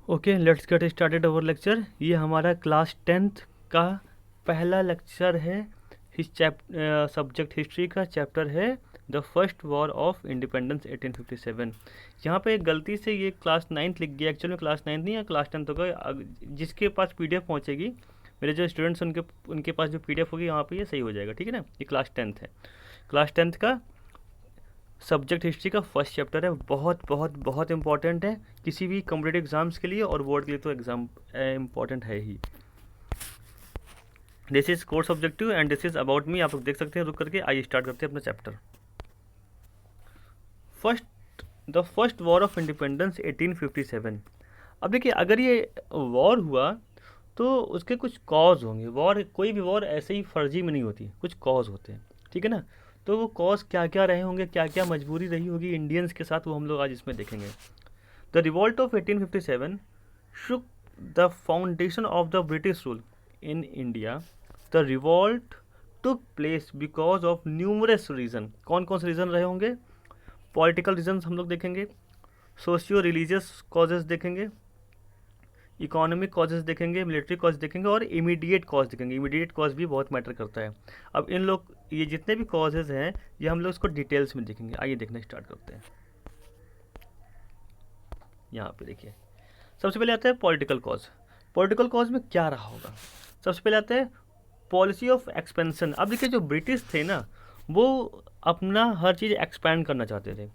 Okay, let's get started our lecture. ये हमारा class 10th का पहला लेक्चर है। सब्जेक्ट हिस्ट्री का चैप्टर है the first war of independence 1857। यहाँ पे एक गलती से ये क्लास 9th लिख गया, एक्चुअल में क्लास 9th नहीं है, क्लास 10th होगा। जिसके पास पीडीएफ पहुँचेगी, मेरे जो स्टूडेंट्स उनके पास जो पीडीएफ होगी वहाँ पे ये सही हो जाएगा, ठीक है ना। ये क्लास 10th है। क्लास 10th का सब्जेक्ट हिस्ट्री का फर्स्ट चैप्टर है। बहुत बहुत बहुत इंपॉर्टेंट है किसी भी कॉम्पिटेटिव एग्जाम्स के लिए, और बोर्ड के लिए तो एग्जाम इंपॉर्टेंट है ही। This is course objective and this is about me. आप लोग देख सकते हैं रुक करके। आइए स्टार्ट करते हैं अपना chapter. The first war of independence 1857। अब देखिए, अगर ये वॉर हुआ तो उसके कुछ कॉज होंगे। वॉर, कोई भी वॉर ऐसे ही फर्जी में नहीं होती, कुछ कॉज होते हैं, ठीक है ना। तो वो कॉज क्या क्या रहे होंगे, क्या क्या मजबूरी रही होगी इंडियंस के साथ, वो हम लोग आज इसमें देखेंगे। The revolt of 1857 shook the foundation of the British rule in India. The revolt took place because of numerous reasons. कौन कौन से रीज़न रहे होंगे? पॉलिटिकल रीजन्स हम लोग देखेंगे, सोशियो रिलीजियस कॉजेज़ देखेंगे, इकोनॉमिक कॉजेज़ देखेंगे, मिलिट्री कॉज देखेंगे, और इमीडिएट कॉज देखेंगे। इमीडिएट कॉज भी बहुत मैटर करता है। अब इन लोग, ये जितने भी कॉजेज़ हैं, ये हम लोग इसको डिटेल्स में देखेंगे। आइए देखना स्टार्ट करते हैं। यहाँ पे देखिए, सबसे पहले आता है पॉलिटिकल कॉज। पॉलिटिकल कॉज में क्या रहा होगा? सबसे पहले आता है पॉलिसी ऑफ एक्सपेंशन। अब देखिए, जो ब्रिटिश थे ना, वो अपना हर चीज़ एक्सपैंड करना चाहते थे।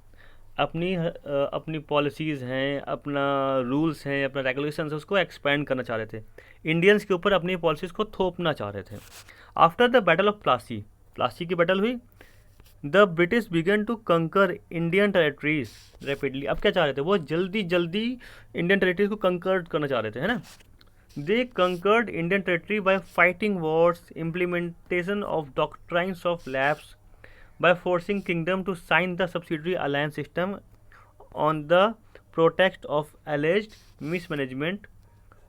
अपनी पॉलिसीज़ हैं, अपना रूल्स हैं, अपना रेगुलेशन है, उसको एक्सपैंड करना चाह रहे थे। इंडियंस के ऊपर अपनी पॉलिसीज़ को थोपना चाह रहे थे। After the battle of Plassey, Plassey की बैटल हुई, द ब्रिटिश बिगन टू कंकर इंडियन टेरेटरीज रैपिडली। अब क्या चाह रहे थे? वो जल्दी जल्दी इंडियन टेरेटरीज को कंकर करना चाह रहे थे, है ना। They conquered Indian territory by fighting wars, implementation of doctrines of lapse, by forcing kingdom to sign the subsidiary alliance system on the pretext of alleged mismanagement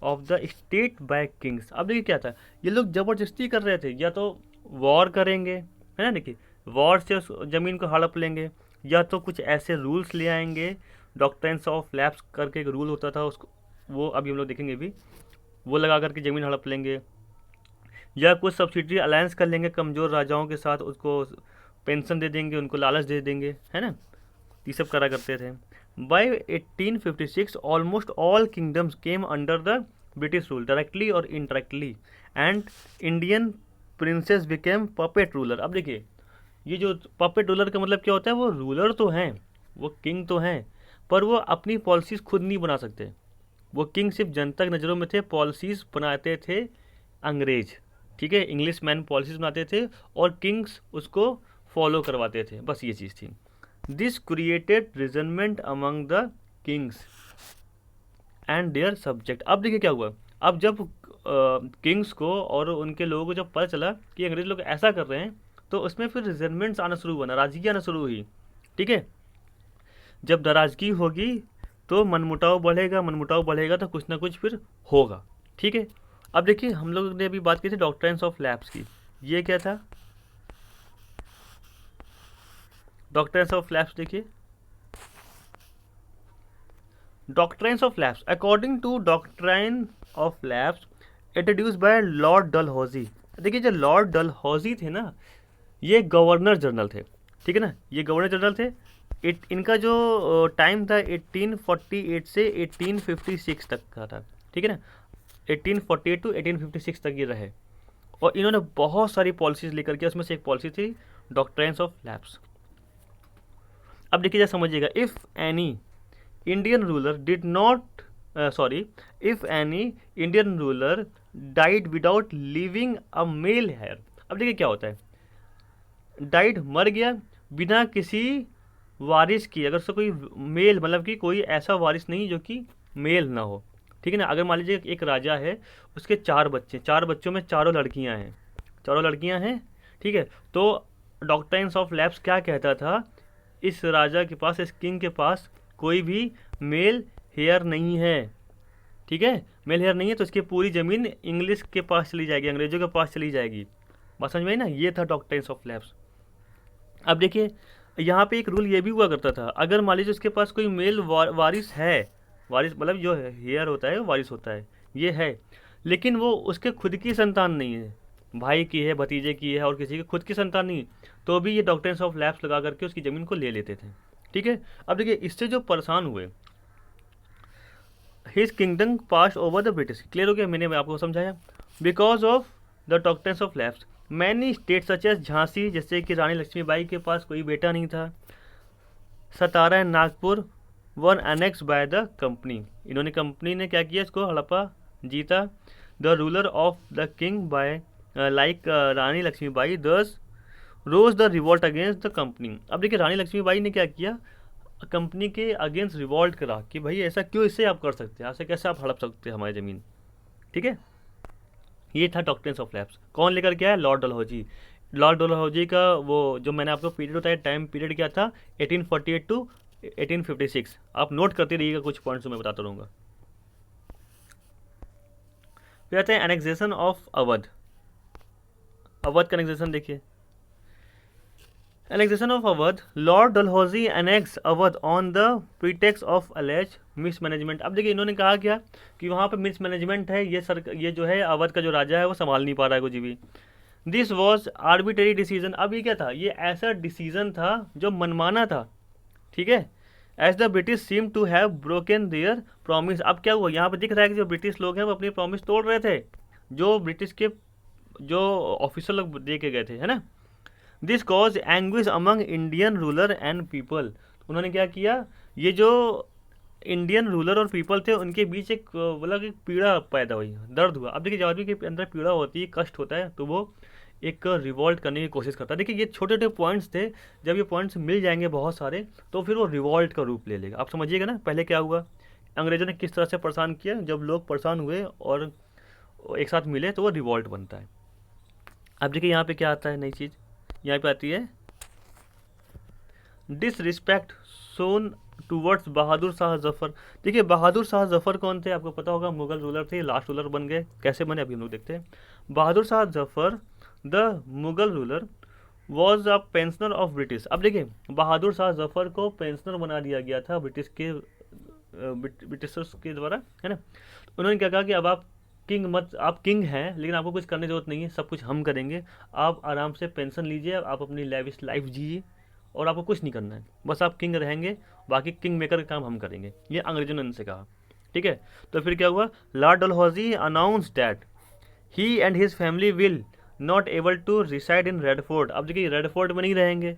of the state by kings. अब देखिए क्या था, ये लोग ज़बरदस्ती कर रहे थे। या तो वॉर करेंगे, है ना, देखिए, वॉर से उस ज़मीन को हड़प लेंगे, या तो कुछ ऐसे रूल्स ले आएंगे। डॉक्ट्राइन्स ऑफ लैप्स करके एक रूल होता था, उसको वो अभी हम लोग देखेंगे भी, वो लगा करके ज़मीन हड़प लेंगे, या कुछ सब्सिडरी अलायंस कर लेंगे कमज़ोर राजाओं के साथ, उसको पेंशन दे देंगे, उनको लालच दे देंगे, है ना। ये सब करा करते थे। By 1856 almost all kingdoms came under the British rule directly और indirectly, and Indian princes became puppet ruler. अब देखिए, ये जो पपेट रूलर का मतलब क्या होता है? वो रूलर तो हैं, वो किंग तो हैं, पर वो अपनी पॉलिसीज़ खुद नहीं बना सकते। वो किंग सिर्फ जनता की नज़रों में थे, पॉलिसीज़ बनाते थे अंग्रेज, ठीक है, इंग्लिश मैन पॉलिसीज़ बनाते थे और किंग्स उसको फॉलो करवाते थे, बस ये चीज़ थी। This created resentment among the kings and their subject. अब देखिए क्या हुआ, अब जब किंग्स को और उनके लोगों को जब पता चला कि अंग्रेज लोग ऐसा कर रहे हैं, तो उसमें फिर रिजनमेंट्स आना शुरू हुआ, नाराज़गी आना शुरू हुई, ठीक है। जब नाराज़गी होगी तो मनमुटाव बढ़ेगा, मनमुटाव बढ़ेगा तो कुछ ना कुछ फिर होगा, ठीक है। अब देखिए, हम लोग ने अभी बात की थी डॉक्ट्राइन्स ऑफ लैप्स की। ये क्या था? डॉक्ट्राइन्स ऑफ लैप्स देखिए, doctrines of lapse, according to doctrine of lapse introduce by Lord Dalhousie. देखिए, जो लॉर्ड डलहौजी थे ना, ये गवर्नर जनरल थे, ठीक है ना, ये गवर्नर जनरल थे। इनका जो टाइम था 1848 से 1856 तक का था, ठीक है ना। 1848 टू 1856 तक ये रहे, और इन्होंने बहुत सारी पॉलिसीज़ लेकर के, उसमें से एक पॉलिसी थी डॉक्ट्राइन्स ऑफ लैप्स। अब देखिए, जरा समझिएगा, if any Indian ruler did not if any Indian ruler died without living a male heir. अब देखिए क्या होता है, डाइड मर गया बिना किसी वारिस की, अगर उसका कोई मेल, मतलब कि कोई ऐसा वारिस नहीं जो कि मेल ना हो, ठीक है ना। अगर मान लीजिए एक राजा है, उसके 4 बच्चे, 4 बच्चों में चारों लड़कियां हैं, चारों लड़कियां हैं, ठीक है। तो डॉक्ट्राइन्स ऑफ लैप्स क्या कहता था, इस राजा के पास, इस किंग के पास कोई भी मेल हेयर नहीं है, ठीक है, मेल हेयर नहीं है, तो इसकी पूरी ज़मीन इंग्लिश के पास चली जाएगी, अंग्रेजों के पास चली जाएगी। बात समझ में आई ना। ये था डॉक्ट्राइन्स ऑफ लैप्स। अब देखिए, यहाँ पे एक रूल ये भी हुआ करता था, अगर मान लीजिए उसके पास कोई मेल वारिस है, वारिस मतलब जो हेयर होता है वो वारिस होता है, ये है, लेकिन वो उसके खुद की संतान नहीं है, भाई की है, भतीजे की है, और किसी की खुद की संतान नहीं, तो भी ये डॉक्ट्रिन्स ऑफ लैप्स लगा करके उसकी ज़मीन को ले लेते थे। ठीक है, अब देखिए इससे जो परेशान हुए, his kingdom pass over the British, clear हो गया, मैंने आपको समझाया, because of the doctrines of lapse many state such as Jhansi, जैसे कि रानी लक्ष्मीबाई के पास कोई बेटा नहीं था, Satara and Nagpur one annex by the company, इन्होंने कंपनी ने क्या किया, इसको हड़प्पा जीता, the ruler of the king by like Rani Lakshmibai thus rose the revolt against the company. अब देखिए रानी लक्ष्मीबाई ने क्या किया, कंपनी के अगेंस्ट रिवॉल्ट करा कि भाई ऐसा क्यों, इससे आप कर सकते हैं, ऐसे कैसे आप हड़प सकते हैं हमारी ज़मीन। ठीक है, ये था डॉक्ट्रिन्स ऑफ लैप्स, कौन लेकर के आया, लॉर्ड डलहौजी। लॉर्ड डलहौजी का वो जो मैंने आपको पीरियड बताया, टाइम पीरियड क्या था, 1848 टू 1856, आप नोट करते रहिएगा, कुछ पॉइंट्स मैं बताता रहूँगा। फिर आते हैं एनेक्सेशन ऑफ अवध। अवध का एनेक्सेशन देखिए, annexation of Awadh, Lord Dalhousie annex Awadh on the pretext of alleged mismanagement. अब देखिए इन्होंने कहा क्या कि वहाँ पे मिसमैनेजमेंट है, ये जो है अवध का जो राजा है वो संभाल नहीं पा रहा है कुछ भी। दिस वॉज आर्बिटरी डिसीजन, अब ये क्या था, ये ऐसा डिसीजन था जो मनमाना था। ठीक है, as the British seem to have broken their promise. अब क्या हुआ, यहाँ पे दिख रहा है कि जो ब्रिटिश लोग हैं वो अपनी प्रॉमिस तोड़ रहे थे, जो ब्रिटिश के जो ऑफिसर लोग दे के गए थे, है ना। This cause anguish among Indian ruler and people, उन्होंने क्या किया, ये जो इंडियन रूलर और पीपल थे उनके बीच एक मतलब एक पीड़ा पैदा हुई, दर्द हुआ। अब देखिए जब आदमी के अंदर पीड़ा होती है, कष्ट होता है, तो वो एक रिवॉल्ट करने की कोशिश करता है। देखिए ये छोटे छोटे पॉइंट्स थे, जब ये पॉइंट्स मिल जाएंगे बहुत सारे, तो फिर वो रिवॉल्ट का रूप ले लेगा। आप समझिएगा ना, पहले क्या हुआ, अंग्रेजों ने किस तरह से परेशान किया, जब लोग परेशान हुए और एक साथ मिले तो वो रिवॉल्ट बनता है। अब देखिए यहाँ पे क्या आता है, नई चीज़ यहाँ पे आती है, disrespect shown towards Bahadur Shah Zafar. देखिए बहादुर शाह जफर कौन थे, आपको पता होगा, मुगल रूलर थे, लास्ट रूलर बन गए, कैसे बने अभी हम लोग देखते हैं। Bahadur Shah Zafar the Mughal ruler was a pensioner of British. अब देखिए बहादुर शाह जफर को पेंशनर बना दिया गया था ब्रिटिश के ब्रिटिशर्स के द्वारा, है ना। उन्होंने क्या कहा कि अब आप किंग हैं, लेकिन आपको कुछ करने की जरूरत नहीं है, सब कुछ हम करेंगे, आप आराम से पेंशन लीजिए, आप अपनी लैविश लाइफ जीजिए, और आपको कुछ नहीं करना है, बस आप किंग रहेंगे, बाकी किंग मेकर का काम हम करेंगे, ये अंग्रेजों ने उनसे कहा। ठीक है, तो फिर क्या हुआ, Lord Dalhousie announce that he and his family will not able to reside in Red Fort. अब देखिए रेड फोर्ट में नहीं रहेंगे,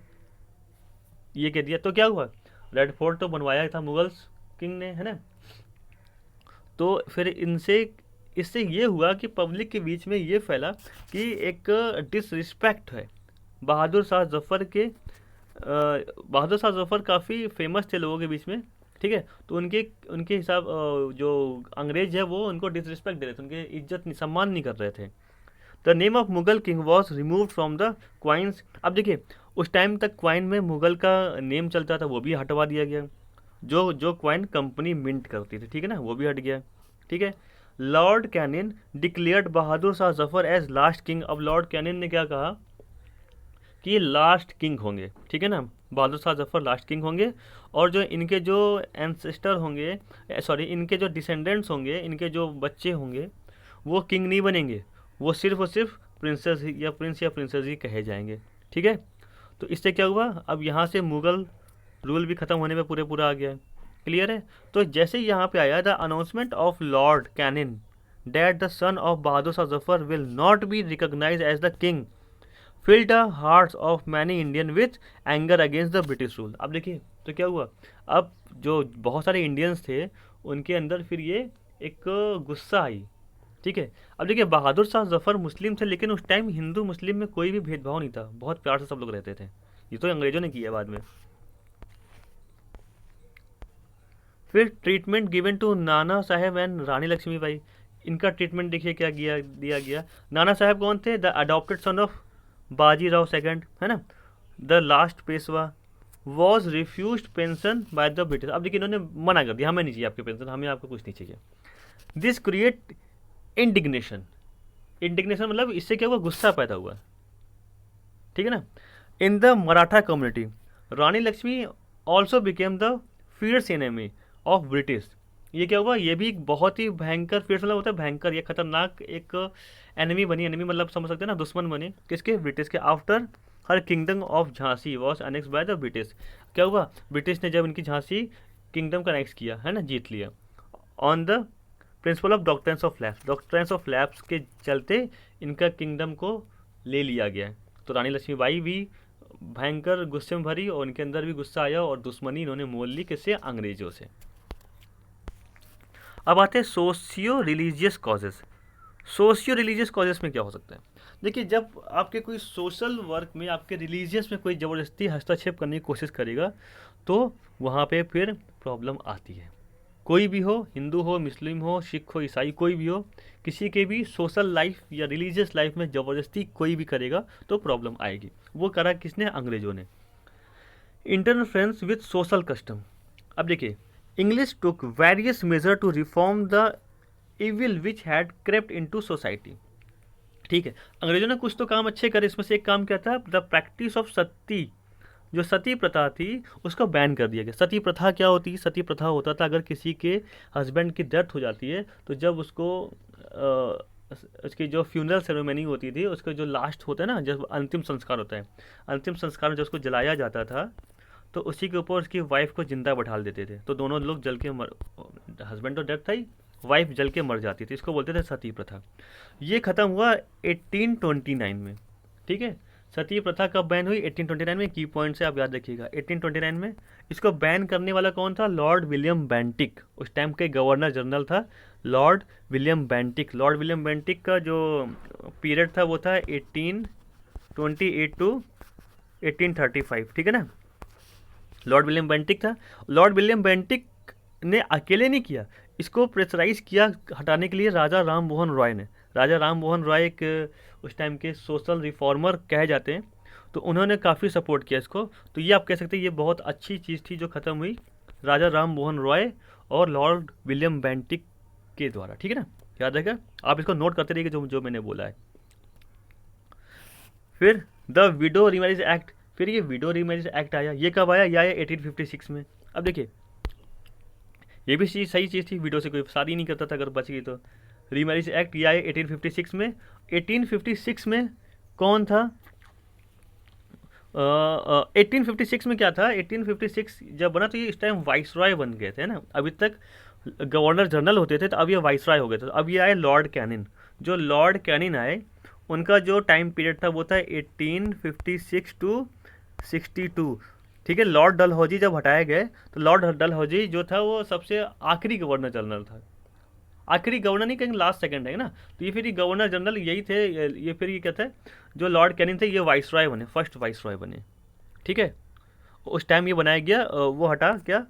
ये कह दिया, तो क्या हुआ, रेड फोर्ट तो बनवाया था मुगल्स किंग ने, है ना। तो फिर इससे ये हुआ कि पब्लिक के बीच में ये फैला कि एक डिसरिस्पेक्ट है बहादुर शाह जफर के। बहादुर शाह जफर काफ़ी फेमस थे लोगों के बीच में, ठीक है, तो उनके उनके हिसाब जो अंग्रेज है वो उनको डिसरिस्पेक्ट दे रहे थे, उनके इज्जत सम्मान नहीं कर रहे थे। The name of Mughal king was remove from the coins. अब देखिए उस टाइम तक क्वाइन में मुगल का नेम चलता था, वो भी हटवा दिया गया, जो जो क्वाइन कंपनी मिंट करती थी, ठीक है ना, वो भी हट गया। ठीक है, Lord Canning declared Bahadur Shah Zafar as last king. अब लॉर्ड कैनिन ने क्या कहा कि ये लास्ट किंग होंगे, ठीक है ना, बहादुर शाह जफर लास्ट किंग होंगे, और जो इनके जो एंसेस्टर होंगे, सॉरी इनके जो डिसेंडेंट्स होंगे, इनके जो बच्चे होंगे, वो किंग नहीं बनेंगे, वो सिर्फ और सिर्फ प्रिंसेस या प्रिंस या प्रिंसेस ही कहे जाएंगे। ठीक है, तो इससे क्या हुआ, अब यहाँ से मुगल रूल भी ख़त्म होने पे पूरा आ गया है, क्लियर है। तो जैसे ही यहाँ पे आया the announcement of Lord Canning that the son of Bahadur Shah Zafar will not be recognise as the king filled the hearts of many Indian with anger against the British rule. अब देखिए तो क्या हुआ, अब जो बहुत सारे इंडियंस थे उनके अंदर फिर ये एक गुस्सा आई। ठीक है, अब देखिए बहादुर शाह जफर मुस्लिम थे, लेकिन उस टाइम हिंदू मुस्लिम में कोई भी भेदभाव नहीं था, बहुत प्यार से सब लोग रहते थे, ये तो अंग्रेजों ने किया बाद में। फिर treatment given to Nana Saheb and रानी लक्ष्मीबाई, इनका ट्रीटमेंट देखिए क्या दिया गया। नाना साहेब कौन थे, द अडॉप्टेड सन ऑफ बाजी राव सेकंड, है ना, the last Peshwa, was refuse pension by the British. अब देखिए इन्होंने मना कर दिया, हमें नहीं चाहिए आपकी पेंशन, हमें आपको कुछ नहीं चाहिए। दिस क्रिएट इंडिग्नेशन, इंडिग्नेशन मतलब इससे क्या हुआ, गुस्सा पैदा हुआ, ठीक है ना, in the Maratha community. Rani Lakshmi also became the fierce enemy of British. ये क्या हुआ, ये भी एक बहुत ही भयंकर, फिर मतलब होता है भयंकर, ये खतरनाक एक एनिमी बनी, एनिमी मतलब समझ सकते हैं ना, दुश्मन बनी किसके, ब्रिटिश के। After her kingdom of Jhansi was annex bye the British. क्या हुआ, ब्रिटिश ने जब इनकी झांसी किंगडम का अनेक्स किया है ना, जीत लिया, on the principle of doctrines of lapse, doctrines of lapse के चलते इनका किंगडम को ले लिया गया है। तो रानी लक्ष्मीबाई भी भयंकर गुस्से में भरी और उनके अंदर भी गुस्सा आया और दुश्मनी इन्होंने मोल ली किससे, अंग्रेजों से। अब आते हैं socio religious causes. Socio religious causes में क्या हो सकता है, देखिए जब आपके कोई सोशल वर्क में, आपके रिलीजियस में कोई ज़बरदस्ती हस्तक्षेप करने की कोशिश करेगा तो वहाँ पे फिर प्रॉब्लम आती है। कोई भी हो, हिंदू हो, मुस्लिम हो, सिख हो, ईसाई, कोई भी हो, किसी के भी सोशल लाइफ या रिलीजियस लाइफ में ज़बरदस्ती कोई भी करेगा तो प्रॉब्लम आएगी। वो करा किसने, अंग्रेजों ने। Interference with social custom. अब देखिए, English took various measure to reform the evil which had crept into society. ठीक है, अंग्रेजों ने कुछ तो काम अच्छे करे, इसमें से एक काम क्या था, द प्रैक्टिस ऑफ सती, जो सती प्रथा थी उसको बैन कर दिया गया। सती प्रथा क्या होती है, सती प्रथा होता था अगर किसी के हस्बैंड की डेथ हो जाती है तो जब उसको उसकी जो फ्यूनरल सेरेमनी होती थी, उसका जो लास्ट होता है ना, जब अंतिम संस्कार होता है, अंतिम संस्कार में जब उसको जलाया जाता था तो उसी के ऊपर उसकी वाइफ को जिंदा बैठा देते थे, तो दोनों लोग जल के मर, हस्बैंड तो डेथ था ही, वाइफ जल के मर जाती थी, इसको बोलते थे सती प्रथा। ये ख़त्म हुआ 1829 में। ठीक है, सती प्रथा कब बैन हुई, 1829 में। की पॉइंट से आप याद रखिएगा, 1829 में। इसको बैन करने वाला कौन था, लॉर्ड विलियम बेंटिक, उस टाइम के गवर्नर जनरल था Lord William Bentinck. Lord William Bentinck का जो पीरियड था वो था 1828 टू 1835, ठीक है ना। लॉर्ड विलियम बेंटिक था। लॉर्ड विलियम बेंटिक ने अकेले नहीं किया, इसको प्रेशराइज किया हटाने के लिए राजा राम मोहन रॉय ने। राजा राम मोहन रॉय एक उस टाइम के सोशल रिफॉर्मर कहे जाते हैं, तो उन्होंने काफ़ी सपोर्ट किया इसको। तो ये आप कह सकते हैं ये बहुत अच्छी चीज़ थी जो ख़त्म हुई राजा राम मोहन रॉय और लॉर्ड विलियम बेंटिक के द्वारा, ठीक है ना। याद रखेगा, आप इसको नोट करते रहिए जो जो मैंने बोला है। फिर द विडो रीमैरिज एक्ट, फिर ये विडो रीमैरिज एक्ट आया, ये कब आया, ये आया 1856 में। अब देखिए ये भी चीज़ सही चीज़ थी, विडो से कोई शादी नहीं करता था अगर बच गई तो। रीमैरिज एक्ट ये आया 1856 में। 1856 में कौन था, 1856 में क्या था, 1856 जब बना तो ये इस टाइम वाइस रॉय बन गए थे ना, अभी तक गवर्नर जनरल होते थे, तो अब ये वाइस रॉय हो गए थे। तो अब ये आए लॉर्ड कैनिन। जो लॉर्ड कैनिन आए उनका जो टाइम पीरियड था वो था 1856 टू 62। ठीक है, लॉर्ड डलहौजी जब हटाए गए तो लॉर्ड डलहौजी जो था वो सबसे आखिरी गवर्नर जनरल था। आखिरी गवर्नर नहीं कहेंगे, लास्ट सेकंड है ना, तो ये फिर ये गवर्नर जनरल यही थे। ये फिर ये कहते हैं जो लॉर्ड कैनिन थे ये वाइस रॉय बने, फर्स्ट वाइस रॉय बने। ठीक है, उस टाइम ये बनाया गया, वो हटा क्या,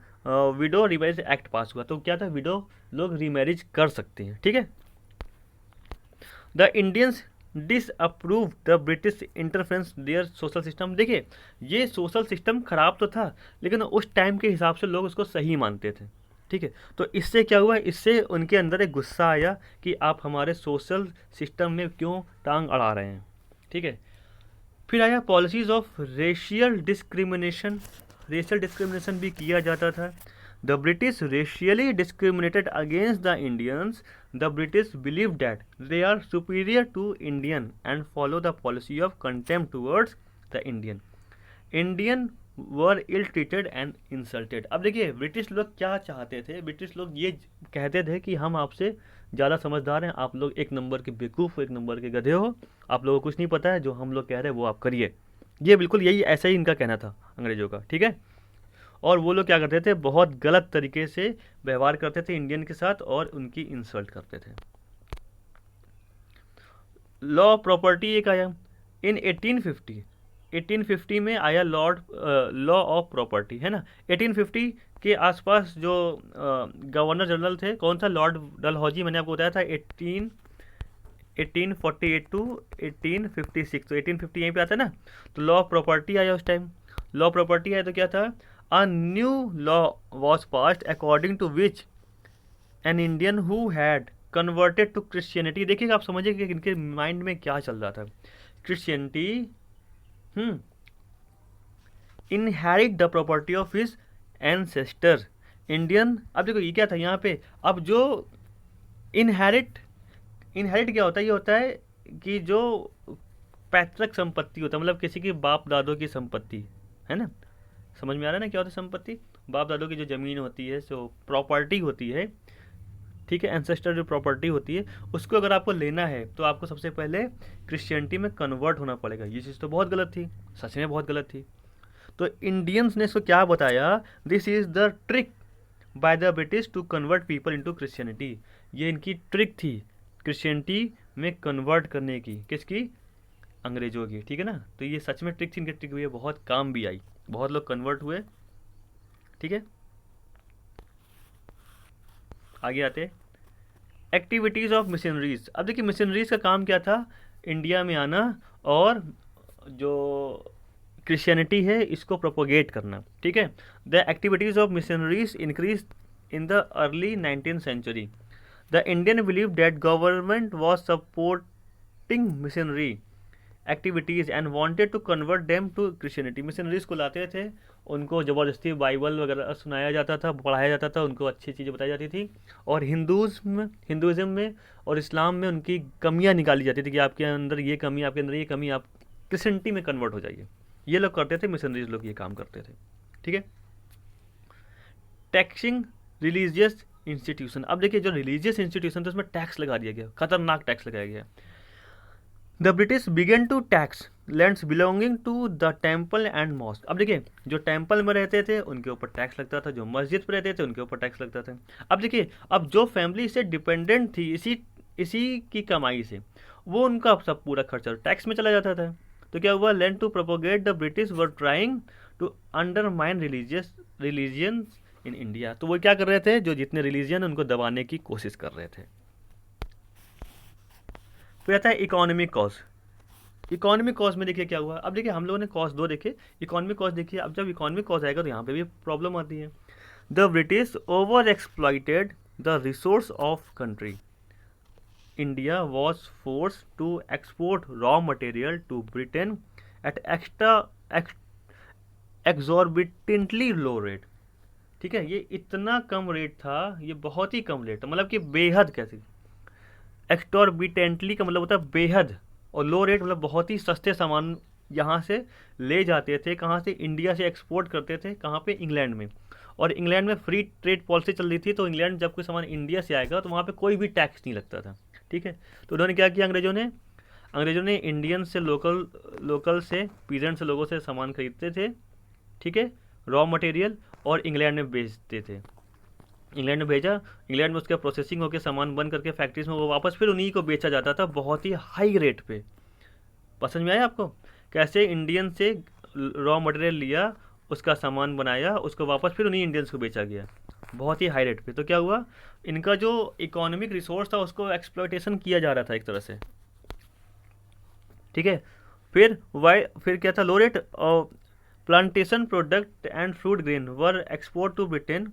विडो रीमैरिज एक्ट पास हुआ, तो क्या था, विडो लोग रीमैरिज कर सकते हैं। ठीक है, the Indians disapprove the British interference their social system. देखिए ये सोशल सिस्टम खराब तो था लेकिन उस टाइम के हिसाब से लोग उसको सही मानते थे। ठीक है, तो इससे क्या हुआ, इससे उनके अंदर एक गुस्सा आया कि आप हमारे सोशल सिस्टम में क्यों टांग अड़ा रहे हैं। ठीक है, फिर आया policies of racial discrimination. Racial discrimination भी किया जाता था। The British racially discriminated against the Indians. The British believe that they are superior to Indian and follow the policy of contempt towards the Indian. Indian were ill treated and insulted. अब देखिए British लोग क्या चाहते थे, British लोग ये कहते थे कि हम आपसे ज़्यादा समझदार हैं, आप लोग एक नंबर के बेवकूफ़ हो, एक नंबर के गधे हो, आप लोगों को कुछ नहीं पता है, जो हम लोग कह रहे हैं वो आप करिए। ये बिल्कुल यही ऐसा ही इनका कहना था अंग्रेज़ों का। ठीक है, और वो लोग क्या करते थे, बहुत गलत तरीके से व्यवहार करते थे इंडियन के साथ और उनकी इंसल्ट करते थे। लॉ प्रॉपर्टी एक आया इन 1850। 1850 में आया लॉ ऑफ प्रॉपर्टी, है ना। 1850 के आसपास जो गवर्नर जनरल थे कौन था, लॉर्ड डलहौजी, मैंने आपको बताया था 1848 टू 1856, तो 1850 यहीं पे आता है ना। तो लॉ ऑफ प्रॉपर्टी आया उस टाइम। लॉ प्रॉपर्टी आया तो क्या था, a new law was passed according to which an Indian who had converted to Christianity. देखिएगा आप समझिए कि इनके माइंड में क्या चल रहा था। Christianity inherit the property of his ancestor Indian, अब देखो ये क्या था यहाँ पे, अब जो इनहेरिट इनहेरिट क्या होता है, ये होता है कि जो पैतृक संपत्ति होता है, मतलब किसी की बाप दादों की संपत्ति, है ना, समझ में आ रहा है ना क्या होता है संपत्ति, बाप दादों की जो ज़मीन होती है, जो प्रॉपर्टी होती है, ठीक है, एंसेस्टर जो प्रॉपर्टी होती है, उसको अगर आपको लेना है तो आपको सबसे पहले क्रिश्चियनिटी में कन्वर्ट होना पड़ेगा। ये चीज़ तो बहुत गलत थी, सच में बहुत गलत थी। तो इंडियंस ने इसको क्या बताया, this is the trick by the British to convert people into Christianity. ये इनकी ट्रिक थी क्रिश्चियनिटी में कन्वर्ट करने की, किसकी, अंग्रेजों की, ठीक है ना। तो ये सच में ट्रिक थी, इनकी ट्रिक हुई है, बहुत काम भी आई, बहुत लोग कन्वर्ट हुए, ठीक है। आगे आते एक्टिविटीज़ ऑफ मिशनरीज। अब देखिए मिशनरीज का काम क्या था, इंडिया में आना और जो क्रिश्चियनिटी है इसको प्रोपोगेट करना, ठीक है। The activities of missionaries increase in the early 19th century. The Indian believe that government was supporting missionary activities and wanted to convert them to Christianity. Missionaries को लाते थे, उनको ज़बरदस्ती बाइबल वगैरह सुनाया जाता था, पढ़ाया जाता था, उनको अच्छी चीज़ें बताई जाती थी, और हिंदुज़म में और इस्लाम में उनकी कमियां निकाली जाती थी कि आपके अंदर ये कमी, आपके अंदर ये कमी, आप क्रिश्चियनिटी में कन्वर्ट हो जाइए। ये लोग करते थे, मिशनरीज लोग ये काम करते थे, ठीक है। Taxing religious institution. अब देखिए जो रिलीजियस इंस्टीट्यूशन था उसमें टैक्स लगा दिया गया, खतरनाक टैक्स लगाया गया। The British began to tax lands belonging to the temple and mosque. अब देखिए जो टेम्पल में रहते थे उनके ऊपर टैक्स लगता था, जो मस्जिद पर रहते थे उनके ऊपर टैक्स लगता था। अब देखिए अब जो फैमिली से डिपेंडेंट थी इसी की कमाई से, वो उनका सब पूरा खर्चा टैक्स में चला जाता था। तो क्या हुआ, land to propagate the British were trying to undermine religion in India. तो वो क्या कर रहे थे, जो जितने रिलीजियन उनको दबाने की कोशिश कर रहे थे। फिर आता है इकोनॉमिक कॉज। इकोनॉमिक कॉज में देखिए क्या हुआ, अब देखिए हम लोगों ने कॉज दो देखे, इकोनॉमिक कॉज देखिए। अब जब इकोनॉमिक कॉज आएगा तो यहाँ पे भी प्रॉब्लम आती है। The British over exploited the resource of country. India was force to export raw material to Britain at exorbitantly low rate, ठीक है। ये इतना कम रेट था, ये बहुत ही कम रेट था, मतलब कि बेहद, कैसे, एक्सॉर्बिटेंटली का मतलब होता है बेहद, और लो रेट मतलब बहुत ही सस्ते सामान यहाँ से ले जाते थे, कहाँ से, इंडिया से एक्सपोर्ट करते थे, कहाँ पे, इंग्लैंड में। और इंग्लैंड में फ्री ट्रेड पॉलिसी चल रही थी, तो इंग्लैंड जब कोई सामान इंडिया से आएगा तो वहाँ पे कोई भी टैक्स नहीं लगता था, ठीक है। तो उन्होंने क्या किया, अंग्रेजों ने इंडियन से लोकल से पीजेंट से लोगों से सामान खरीदते थे, ठीक है, रॉ मटेरियल, और इंग्लैंड में बेचते थे। इंग्लैंड में भेजा, इंग्लैंड में उसका प्रोसेसिंग होकर सामान बन करके फैक्ट्रीज में वो वापस फिर उन्हीं को बेचा जाता था बहुत ही हाई रेट पे। पसंद में आया आपको, कैसे इंडियन से रॉ मटेरियल लिया, उसका सामान बनाया, उसको वापस फिर उन्हीं इंडियंस को बेचा गया बहुत ही हाई रेट पे। तो क्या हुआ, इनका जो इकोनॉमिक रिसोर्स था उसको एक्सप्लॉयटेशन किया जा रहा था एक तरह से, ठीक है। फिर क्या था, लो रेट और plantation product and fruit grain were export to Britain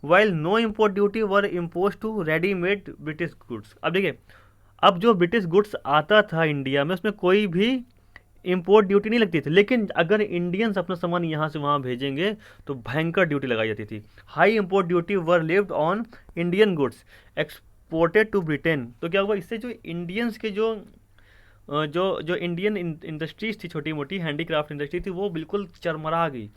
while no import duty were impose to readymade British goods. अब देखिए अब जो ब्रिटिश गुड्स आता था इंडिया में उसमें कोई भी इम्पोर्ट ड्यूटी नहीं लगती थी, लेकिन अगर इंडियंस अपना सामान यहाँ से वहाँ भेजेंगे तो भयंकर ड्यूटी लगाई जाती थी। High import duty were lived on Indian goods exported to Britain. तो क्या हुआ, इससे जो इंडियंस के जो जो इंडियन इंडस्ट्रीज थी, छोटी मोटी हैंडीक्राफ्ट इंडस्ट्री थी, वो बिल्कुल चरमरा गई,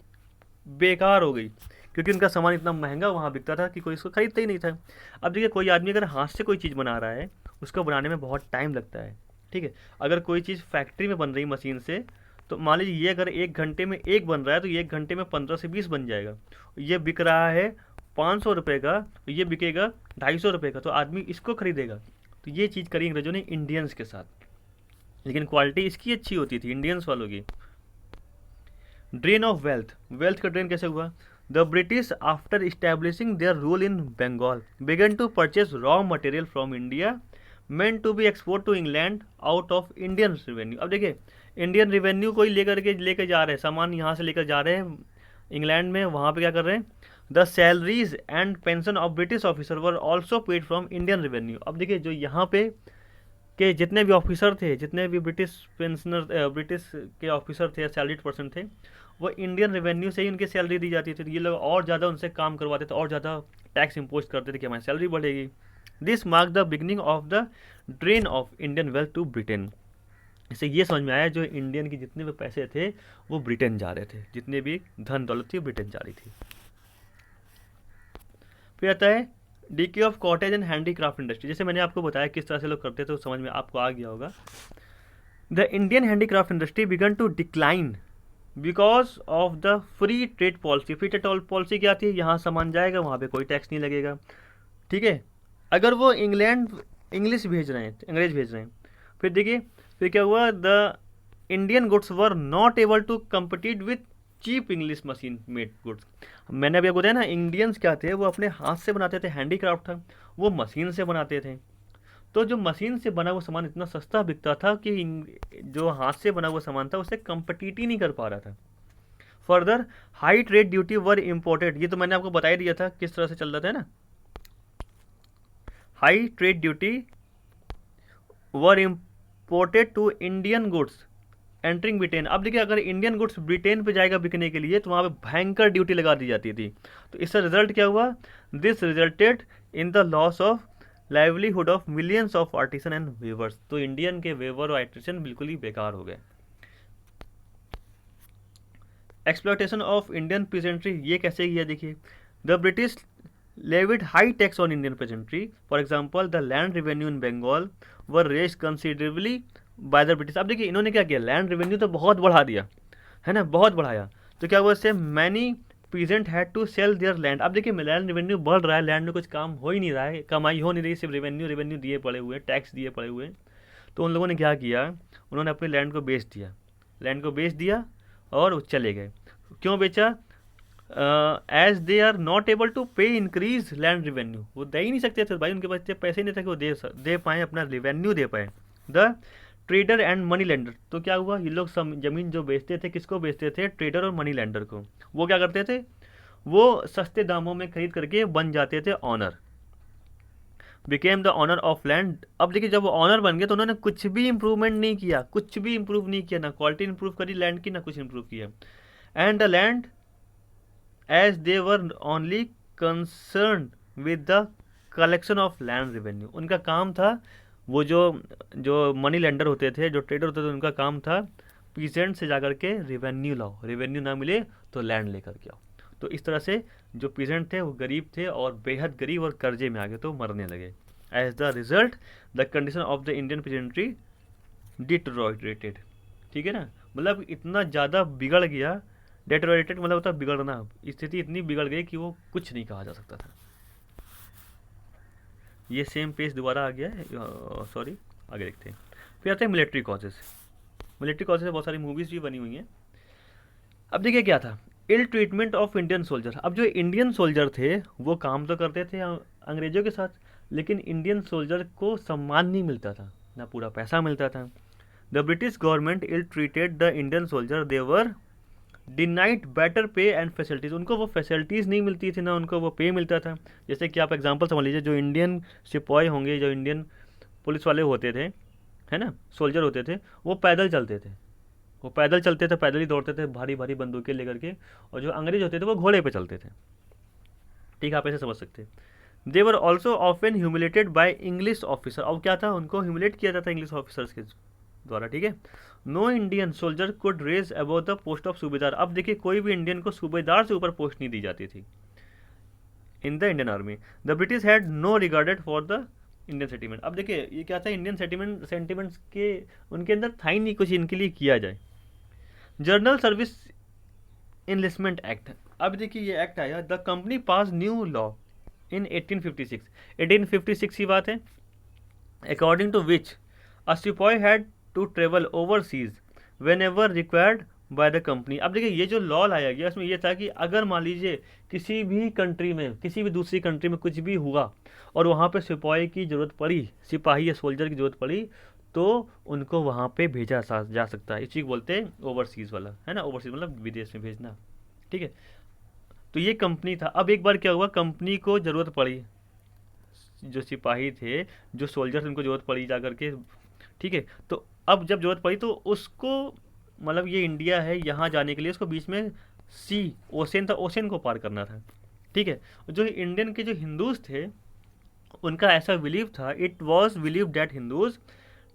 बेकार हो गई, क्योंकि उनका सामान इतना महंगा वहाँ बिकता था कि कोई इसको खरीदता ही नहीं था। अब देखिए कोई आदमी अगर हाथ से कोई चीज़ बना रहा है उसको बनाने में बहुत टाइम लगता है, ठीक है। अगर कोई चीज़ फैक्ट्री में बन रही मशीन से, तो मान लीजिए ये अगर 1 घंटे में एक बन रहा है तो ये 1 घंटे में 15 से 20 बन जाएगा। ये बिक रहा है 500 रुपये का, तो ये बिकेगा 250 रुपये का, तो आदमी इसको खरीदेगा। तो ये चीज़ करी अंग्रेजों ने इंडियंस के साथ, लेकिन क्वालिटी इसकी अच्छी होती थी इंडियंस वालों की। ड्रेन ऑफ वेल्थ का ड्रेन कैसे हुआ, the British after establishing their rule in Bengal began to purchase raw material from India meant to be export to England out of Indian revenue. अब देखिए इंडियन रेवेन्यू को ही लेकर जा रहे हैं, सामान यहाँ से लेकर जा रहे हैं इंग्लैंड में, वहाँ पे क्या कर रहे हैं, the salaries and pension of British officer were also paid from Indian revenue. अब देखिए जो यहाँ पे के जितने भी ऑफिसर थे, जितने भी ब्रिटिश पेंशनर, ब्रिटिश के ऑफिसर थे, सैलरीड पर्सन थे, वो इंडियन रेवेन्यू से ही उनकी सैलरी दी जाती थी। तो ये लोग और ज़्यादा उनसे काम करवाते थे और ज़्यादा टैक्स इम्पोज करते थे कि हमारी सैलरी बढ़ेगी। This mark the beginning of the drain of Indian wealth to Britain. इससे ये समझ में आया जो इंडियन की जितने भी पैसे थे वो ब्रिटेन जा रहे थे, जितने भी धन दौलत थी ब्रिटेन जा रही थी। फिर आता है DK of cottage and handicraft industry. जैसे मैंने आपको बताया किस तरह से लोग करते थे तो समझ में आपको आ गया होगा। The Indian handicraft industry began to decline because of the free trade policy. Free trade policy क्या थी, यहाँ सामान जाएगा वहाँ पे कोई टैक्स नहीं लगेगा, ठीक है। अगर वो इंग्लैंड इंग्लिश भेज रहे हैं, अंग्रेज भेज रहे हैं, फिर देखिए फिर क्या हुआ, the Indian goods were not able to compete with cheap English machine made goods. मैंने अभी आपको बताया ना, इंडियंस क्या थे, वो अपने हाथ से बनाते थे, हैंडीक्राफ्ट था, वो मशीन से बनाते थे। तो जो मशीन से बना हुआ सामान इतना सस्ता बिकता था कि जो हाथ से बना हुआ सामान था उससे कम्पीट ही नहीं कर पा रहा था। Further high trade duty were imported. ये तो मैंने आपको बता ही दिया था किस तरह से चल रहा था ना। High trade duty were imported to Indian goods entering Britain. अब देखिए अगर इंडियन गुड्स ब्रिटेन पे जाएगा बिकने के लिए तो वहाँ पे भयंकर ड्यूटी लगा दी जाती थी। तो इसका रिजल्ट क्या हुआ, this resulted in the loss of livelihood of millions of artisan and weavers. तो इंडियन के वेवर और आर्टिसन बिल्कुल ही बेकार हो गए। एक्सप्लॉयटेशन ऑफ इंडियन पीजेंट्री, ये कैसे किया देखिए। The British levied high tax on Indian peasantry. For example, the land revenue in Bengal were raised considerably by the British. अब देखिए इन्होंने क्या किया, लैंड रेवेन्यू तो बहुत बढ़ा दिया है ना, बहुत बढ़ाया। तो क्या हुआ इससे, many peasant had to sell their land. अब देखिए लैंड रेवेन्यू बढ़ रहा है, लैंड में कुछ काम हो ही नहीं रहा है, कमाई हो नहीं रही, सिर्फ रेवेन्यू रेवेन्यू दिए पड़े हुए, टैक्स दिए पड़े हुए। तो उन लोगों ने क्या किया, उन्होंने अपने लैंड को बेच दिया, लैंड को बेच दिया और वो चले गए। क्यों बेचा, as they are not able to pay increase land revenue. वो दे ही नहीं सकते थे भाई, उनके पास इतने पैसे नहीं थे कि वो दे पाए, अपना रेवेन्यू दे पाए। The trader and money lender, तो क्या हुआ, ये लोग जमीन जो बेचते थे किसको बेचते थे, ट्रेडर और मनी लेंडर को। वो क्या करते थे, वो सस्ते दामों में खरीद करके बन जाते थे owner, became the owner of land. अब देखिए जब वो ऑनर बन गए तो उन्होंने कुछ भी इंप्रूवमेंट नहीं किया, कुछ भी इंप्रूव नहीं किया, ना क्वालिटी इंप्रूव करी लैंड की, ना कुछ इंप्रूव किया। And the land as they were only concern with the collection of land revenue. उनका काम था, वो जो मनी लेंडर होते थे, जो ट्रेडर होते थे, उनका काम था पीजेंट से जाकर के रेवेन्यू लाओ, रेवेन्यू ना मिले तो लैंड लेकर के आओ। तो इस तरह से जो पीजेंट थे वो गरीब थे और बेहद गरीब और कर्जे में आ गए, तो मरने लगे। As the result the condition of the Indian peasantry deteriorated. ठीक है ना, मतलब इतना ज़्यादा बिगड़ गया, डेटोरेटेड मतलब होता है बिगड़ना, स्थिति इतनी बिगड़ गई कि वो कुछ नहीं कहा जा सकता था। ये सेम पेज दोबारा आ गया है, सॉरी आगे देखते हैं। फिर आते हैं मिलिट्री कॉजेस। मिलिट्री कॉजेस से बहुत सारी मूवीज़ भी बनी हुई हैं। अब देखिए क्या था, ill treatment of Indian soldier. अब जो इंडियन सोल्जर थे वो काम तो करते थे अंग्रेजों के साथ, लेकिन इंडियन सोल्जर को सम्मान नहीं मिलता था, ना पूरा पैसा मिलता था। The British government ill treated the Indian soldier, they were denied better pay and facilities. उनको वो फैसिलिटीज़ नहीं मिलती थी, ना उनको वो पे मिलता था। जैसे कि आप एग्जांपल समझ लीजिए, जो इंडियन सिपाही होंगे, जो इंडियन पुलिस वाले होते थे, है ना, सोल्जर होते थे, वो पैदल चलते थे, वो पैदल चलते थे, पैदल ही दौड़ते थे भारी भारी बंदूकें लेकर के। और जो अंग्रेज होते थे वो घोड़े पे चलते थे। ठीक है, आप ऐसे समझ सकते हैं। They were also often humiliated by English officer. अब क्या था, उनको ह्यूमिलेट किया जाता था इंग्लिश ऑफिसर्स के द्वारा। ठीक है, no Indian soldier could raise above the post of subedar. अब देखिए कोई भी इंडियन को सूबेदार से ऊपर पोस्ट नहीं दी जाती थी in the Indian army. The British had no regarded for the Indian sentiment. अब देखिए ये क्या था, इंडियन सेंटिमेंट्स के उनके अंदर था ही नहीं कुछ इनके लिए किया जाए। Journal service enlistment act. अब देखिए ये एक्ट आया, the company pass new law in 1856। 1856 की बात है, according to which a sipahi had to travel overseas whenever required by the company. अब देखिए ये जो लॉ लाया गया उसमें ये था कि अगर मान लीजिए किसी भी कंट्री में, किसी भी दूसरी कंट्री में कुछ भी हुआ और वहाँ पे सिपाही की ज़रूरत पड़ी, सिपाही या सोल्जर की ज़रूरत पड़ी, तो उनको वहाँ पे भेजा जा सकता है। इस चीज़ बोलते हैं ओवरसीज़ वाला, है ना, ओवरसीज़ मतलब विदेश में भेजना। ठीक है, तो ये कंपनी था। अब एक बार क्या हुआ, कंपनी को ज़रूरत पड़ी, जो सिपाही थे, जो सोल्जर थे, उनको ज़रूरत पड़ी जा करके। ठीक है, तो अब जब ज़रूरत पड़ी तो उसको मतलब ये इंडिया है, यहाँ जाने के लिए उसको बीच में ओशन था, ओशन को पार करना था। ठीक है, जो इंडियन के जो हिंदूज थे उनका ऐसा बिलीव था, it was believe that Hindus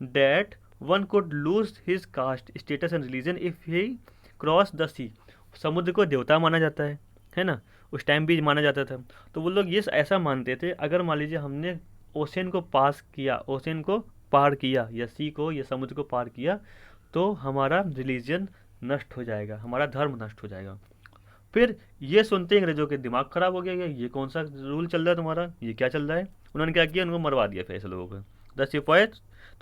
that one could lose his caste status and religion if he cross the sea. समुद्र को देवता माना जाता है ना, उस टाइम भी माना जाता था। तो वो लोग ये ऐसा मानते थे, अगर मान लीजिए हमने ओशन को पास किया, ओशन को पार किया, या सी को या समुद्र को पार किया, तो हमारा रिलीजन नष्ट हो जाएगा, हमारा धर्म नष्ट हो जाएगा। फिर ये सुनते ही अंग्रेजों के दिमाग खराब हो गया, ये कौन सा रूल चल रहा है तुम्हारा, ये क्या चल रहा है। उन्होंने क्या किया, उनको मरवा दिया फिर ऐसे लोगों को। The sipahi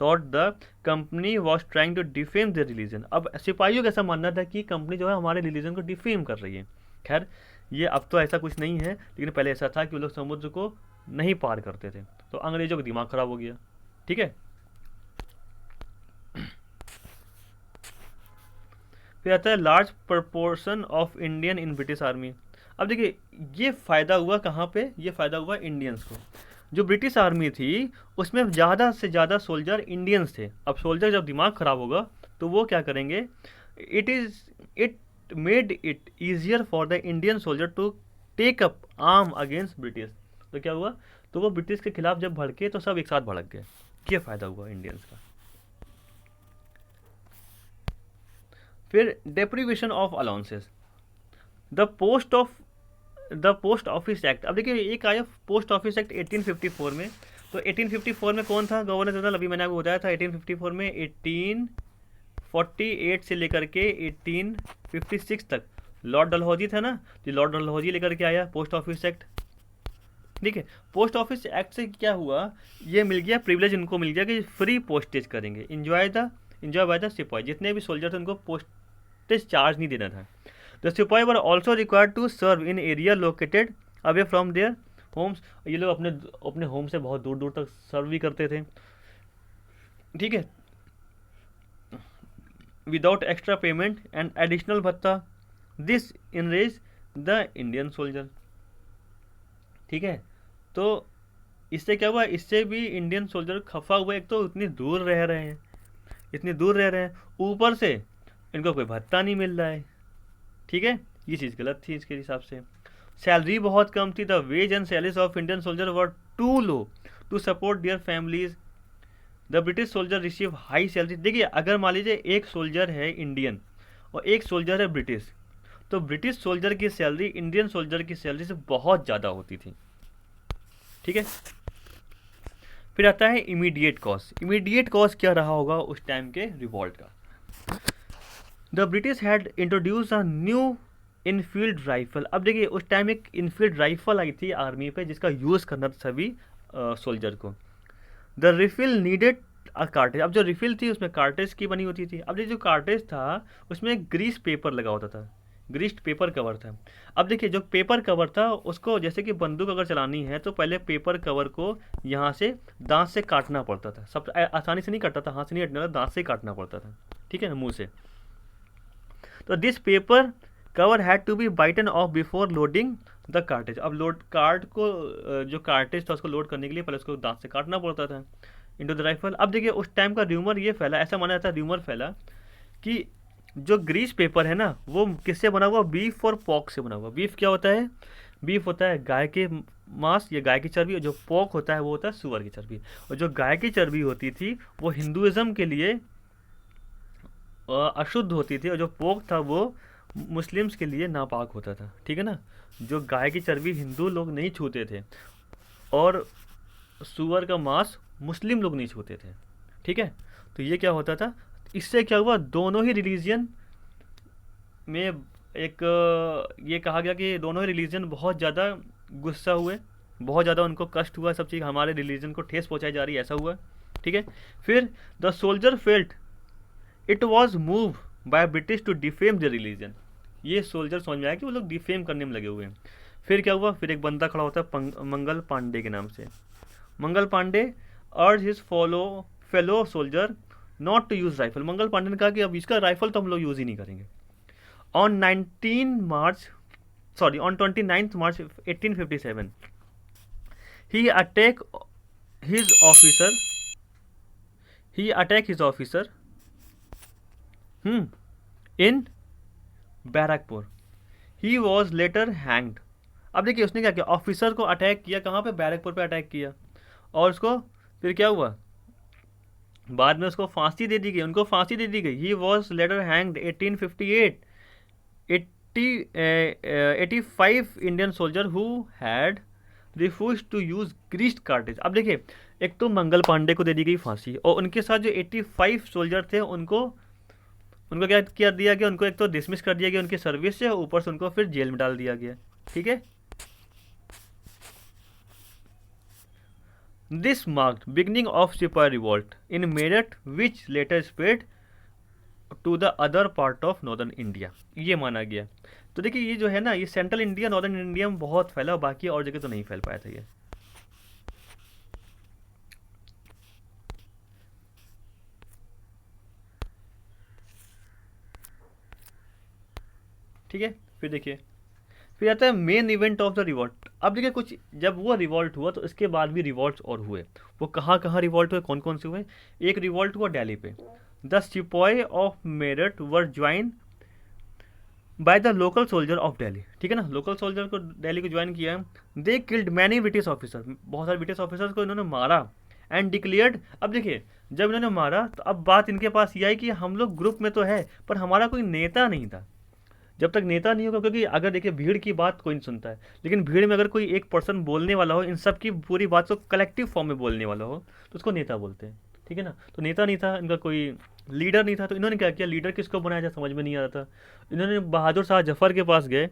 thought the company was trying to defame the religion. अब सिपाहियों का ऐसा मानना था कि कंपनी जो है हमारे रिलीजन को डिफेम कर रही है। खैर ये अब तो ऐसा कुछ नहीं है, लेकिन पहले ऐसा था कि वो लोग समुद्र को नहीं पार करते थे, तो अंग्रेजों का दिमाग खराब हो गया। ठीक है, फिर आता है large proportion of Indian in British army. अब देखिए ये फ़ायदा हुआ कहाँ पे, ये फ़ायदा हुआ इंडियंस को। जो ब्रिटिश आर्मी थी उसमें ज़्यादा से ज़्यादा सोल्जर इंडियंस थे। अब सोल्जर जब दिमाग ख़राब होगा तो वो क्या करेंगे, it made it easier for the Indian soldier to take up arm against British. तो क्या हुआ, तो वो ब्रिटिश के खिलाफ जब भड़के तो सब एक साथ भड़क गए। ये फ़ायदा हुआ इंडियंस का। फिर deprivation of allowances, the post office act. अब देखिए एक आया पोस्ट ऑफिस एक्ट 1854 में। तो 1854 में कौन था गवर्नर जनरल, अभी मैंने आपको बताया था 1854 में 1848 से लेकर के 1856 तक लॉर्ड डलहौजी था ना, तो लॉर्ड डलहौजी लेकर के आया पोस्ट ऑफिस एक्ट। ठीक है, पोस्ट ऑफिस एक्ट से क्या हुआ, ये मिल गया प्रिविलेज, इनको मिल गया कि फ्री पोस्टेज करेंगे, इंजॉय बाय द सिपाही। जितने भी सोल्जर थे उनको पोस्टेज चार्ज नहीं देना था। The sipahi were also required to serve in area located away from their homes. ये लोग अपने अपने होम से बहुत दूर दूर तक सर्व भी करते थे। ठीक है, without extra payment and additional bhatta. This enraged the Indian soldier. ठीक है, तो इससे क्या हुआ, इससे भी इंडियन सोल्जर खफा हुआ, एक तो इतनी दूर रह रहे हैं, इतनी दूर रह रहे हैं, ऊपर से इनको कोई भत्ता नहीं मिल रहा है। ठीक है, ये चीज़ गलत थी इसके हिसाब से। सैलरी बहुत कम थी, the wage and salaries of Indian soldier were too low to support their families. The British soldier receive high salary. देखिए अगर मान लीजिए एक सोल्जर है इंडियन और एक सोल्जर है ब्रिटिश, तो ब्रिटिश सोल्जर की सैलरी इंडियन सोल्जर की सैलरी से बहुत ज़्यादा होती थी। ठीक है, फिर आता है इमीडिएट कॉज। इमीडिएट कॉज क्या रहा होगा उस टाइम के रिवॉल्ट का। The British had introduce a new Enfield rifle. अब देखिए उस टाइम एक इनफील्ड राइफल आई थी आर्मी पे, जिसका यूज़ करना था सभी सोल्जर को। The rifle needed a cartridge. अब जो रिफिल थी उसमें कार्टेज की बनी होती थी। अब ये जो कार्टेज था उसमें ग्रीस पेपर लगा होता था, ग्रीस्ड पेपर कवर था। अब देखिए जो पेपर कवर था उसको, जैसे कि बंदूक अगर चलानी है तो पहले पेपर कवर को यहाँ से दांत से काटना पड़ता था। सब आसानी से नहीं काटता था, हाथ से नहीं काटना था, दांत से काटना पड़ता था। ठीक है ना, मुंह से। तो this paper cover had to be bitten off before loading the cartridge. अब जो कार्टेज था उसको लोड करने के लिए पहले उसको दांत से काटना पड़ता था इनटू द राइफल। अब देखिए उस टाइम का र्यूमर ये फैला, ऐसा माना जाता है, र्यूमर फैला कि जो ग्रीस पेपर है ना वो किससे बना हुआ, बीफ और पॉक से बना हुआ। बीफ क्या होता है, बीफ होता है गाय के मांस या गाय की चर्बी, और जो पॉक होता है वो होता है सुअर की चर्बी। और जो गाय की चर्बी होती थी वो हिंदुइज्म के लिए अशुद्ध होती थी, और जो पोक था वो मुस्लिम्स के लिए नापाक होता था। ठीक है ना, जो गाय की चर्बी हिंदू लोग नहीं छूते थे और सुअर का मांस मुस्लिम लोग नहीं छूते थे। ठीक है, तो ये क्या होता था, इससे क्या हुआ, दोनों ही रिलीजियन में एक ये कहा गया कि दोनों ही रिलीजन बहुत ज़्यादा गुस्सा हुए, बहुत ज़्यादा उनको कष्ट हुआ, सब चीज़ हमारे रिलीजन को ठेस पहुंचाई जा रही है, ऐसा हुआ। ठीक है, फिर the soldier felt it was move by British to defame the religion. ये सोल्जर समझ में आया कि वो लोग डिफेम करने में लगे हुए हैं। फिर क्या हुआ, फिर एक बंदा खड़ा होता है मंगल पांडे के नाम से। Mangal Pandey urged his fellow soldier not to use rifle. Mangal Pandey ने कहा कि अब इसका राइफल तो हम लोग यूज़ ही नहीं करेंगे। On 29 March 1857 he attack his officer in Barrackpore. He was later hanged. अब देखिए उसने क्या किया, ऑफिसर को अटैक किया, कहाँ पे, बैरकपुर पे अटैक किया, और उसको फिर क्या हुआ, बाद में उसको फांसी दे दी गई, उनको फांसी दे दी गई। He was later hanged 1858। 85 Indian soldier who had refuse to use greased cartridge. अब देखिए, एक तो मंगल पांडे को दे दी गई फांसी, और उनके साथ जो 85 सोल्जर थे उनको उनको क्या किया दिया गया, उनको एक तो डिसमिस कर दिया गया उनकी सर्विस से, ऊपर से उनको फिर जेल में डाल दिया गया। ठीक है, this marked beginning of sipahi revolt in Meerut which later spread to the other part of northern India, ये माना गया। तो देखिए ये जो है ना, ये सेंट्रल इंडिया नॉर्दर्न इंडिया में बहुत फैला, बाकी और जगह तो नहीं फैल पाया था ये। ठीक है, फिर देखिए, फिर आता है main event of the revolt. अब देखिए कुछ, जब वो रिवॉल्ट हुआ तो इसके बाद भी रिवॉल्ट और हुए। वो कहाँ कहाँ रिवॉल्ट हुए, कौन कौन से हुए। एक रिवॉल्ट हुआ दिल्ली पे, द सिपाही of Meerut were join by the local soldier of Delhi. ठीक है ना, लोकल सोल्जर को दिल्ली को ज्वाइन किया। They killed many British officer, बहुत सारे ब्रिटिश ऑफिसर्स को इन्होंने मारा। एंड डिक्लेयर्ड, अब देखिए जब इन्होंने मारा तो अब बात इनके पास ये आई कि हम लोग ग्रुप में तो है पर हमारा कोई नेता नहीं था। जब तक नेता नहीं होगा, क्योंकि अगर देखिए भीड़ की बात कोई नहीं सुनता है, लेकिन भीड़ में अगर कोई एक पर्सन बोलने वाला हो, इन सब की पूरी बात को कलेक्टिव फॉर्म में बोलने वाला हो, तो उसको नेता बोलते हैं। ठीक है ना, तो नेता नहीं था इनका, कोई लीडर नहीं था, तो इन्होंने क्या किया, लीडर किसको बनाया जाए समझ में नहीं आ रहा था। इन्होंने बहादुर शाह जफर के पास गए,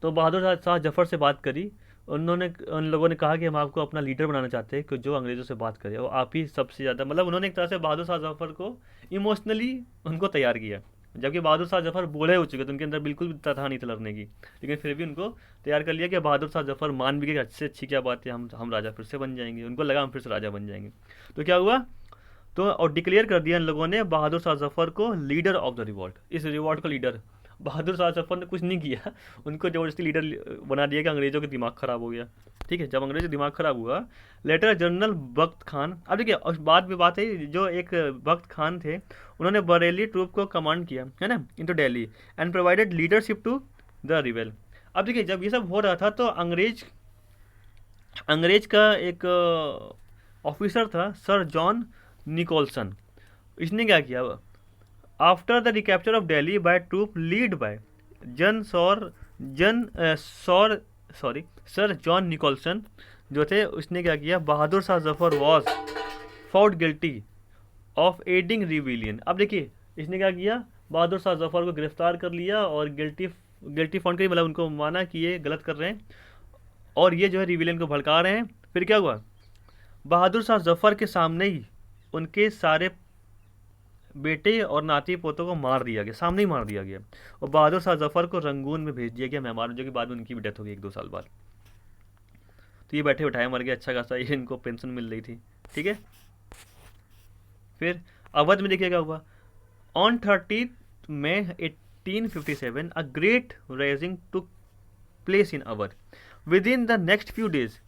तो बहादुर शाह जफर से बात करी। उन्होंने, उन लोगों ने कहा कि हम आपको अपना लीडर बनाना चाहते हैं कि जो अंग्रेज़ों से बात करे, और आप ही सबसे ज़्यादा, मतलब उन्होंने एक तरह से बहादुर शाह जफर को इमोशनली उनको तैयार किया। जबकि बहादुर शाह जफर बूढ़े हो चुके थे, उनके अंदर बिल्कुल भी तथा नहीं था लड़ने की, लेकिन फिर भी उनको तैयार कर लिया कि बहादुर शाह जफर मान भी गए, अच्छे अच्छी क्या बात है, हम राजा फिर से बन जाएंगे। उनको लगा हम फिर से राजा बन जाएंगे। तो क्या हुआ, तो और डिक्लेयर कर दिया इन लोगों ने बहादुर शाह जफर को लीडर ऑफ द रिवॉल्ट, इस रिवॉल्ट का लीडर। बहादुर शाह जफर ने कुछ नहीं किया, उनको जबरदस्ती लीडर बना दिया कि अंग्रेज़ों के दिमाग ख़राब हो गया। ठीक है, जब अंग्रेज़ों का दिमाग ख़राब हुआ, लेटर जनरल बख्त खान, अब देखिए और बाद में बात है, जो एक बख्त खान थे, उन्होंने बरेली ट्रूप को कमांड किया है ना into Delhi and provided leadership to the rebel. अब देखिए जब ये सब हो रहा था तो अंग्रेज अंग्रेज का एक ऑफिसर था सर जॉन निकोलसन। इसने क्या किया, after the recapture of Delhi by troop lead by जन सौर जन सौर सॉरी सर जॉन निकोलसन जो थे, उसने क्या किया, Bahadur Shah Zafar was found guilty of aiding rebellion. अब देखिए इसने क्या किया, बहादुर शाह जफर को गिरफ्तार कर लिया और गिल्टी गिल्टी फाउंड करी, मतलब उनको माना कि ये गलत कर रहे हैं और ये जो है रिविलियन को भड़का रहे हैं। फिर क्या हुआ, बहादुर शाह जफर के सामने ही उनके सारे बेटे और नाती पोतों को मार दिया गया, सामने ही मार दिया गया, और बहादुर शाह जफर को रंगून में भेज दिया गया मेहमान, जो कि बाद में उनकी भी डेथ हो गई 1-2 साल बाद। तो ये बैठे बैठाए मर गए, अच्छा खासा ये इनको पेंशन मिल रही थी। ठीक है, फिर अवध में देखिए क्या हुआ, on 30 May 1857 a great rising took place in Awadh. Within the next few days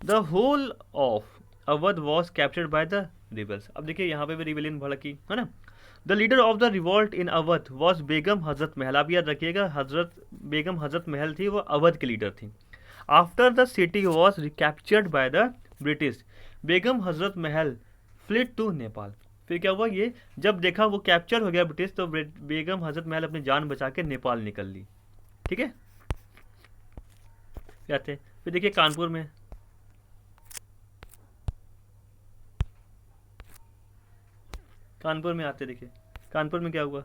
the whole of Awadh was captured by the rebels. अब देखिए यहाँ पे भी रिबेलियन भड़की है ना। The leader of the revolt in Awadh was Begum Hazrat Mahal. आप याद रखिएगा, बेगम हजरत महल थी, वो अवध की लीडर थी। After the city was recaptured by the British, Begum Hazrat Mahal fluid to Nepal. फिर क्या हुआ, ये जब देखा वो कैप्चर हो गया ब्रिटिश, तो बेगम हजरत महल अपनी जान बचा के नेपाल निकल ली। ठीक है, जाते हैं फिर देखिए कानपुर में, कानपुर में आते देखिए कानपुर में क्या हुआ।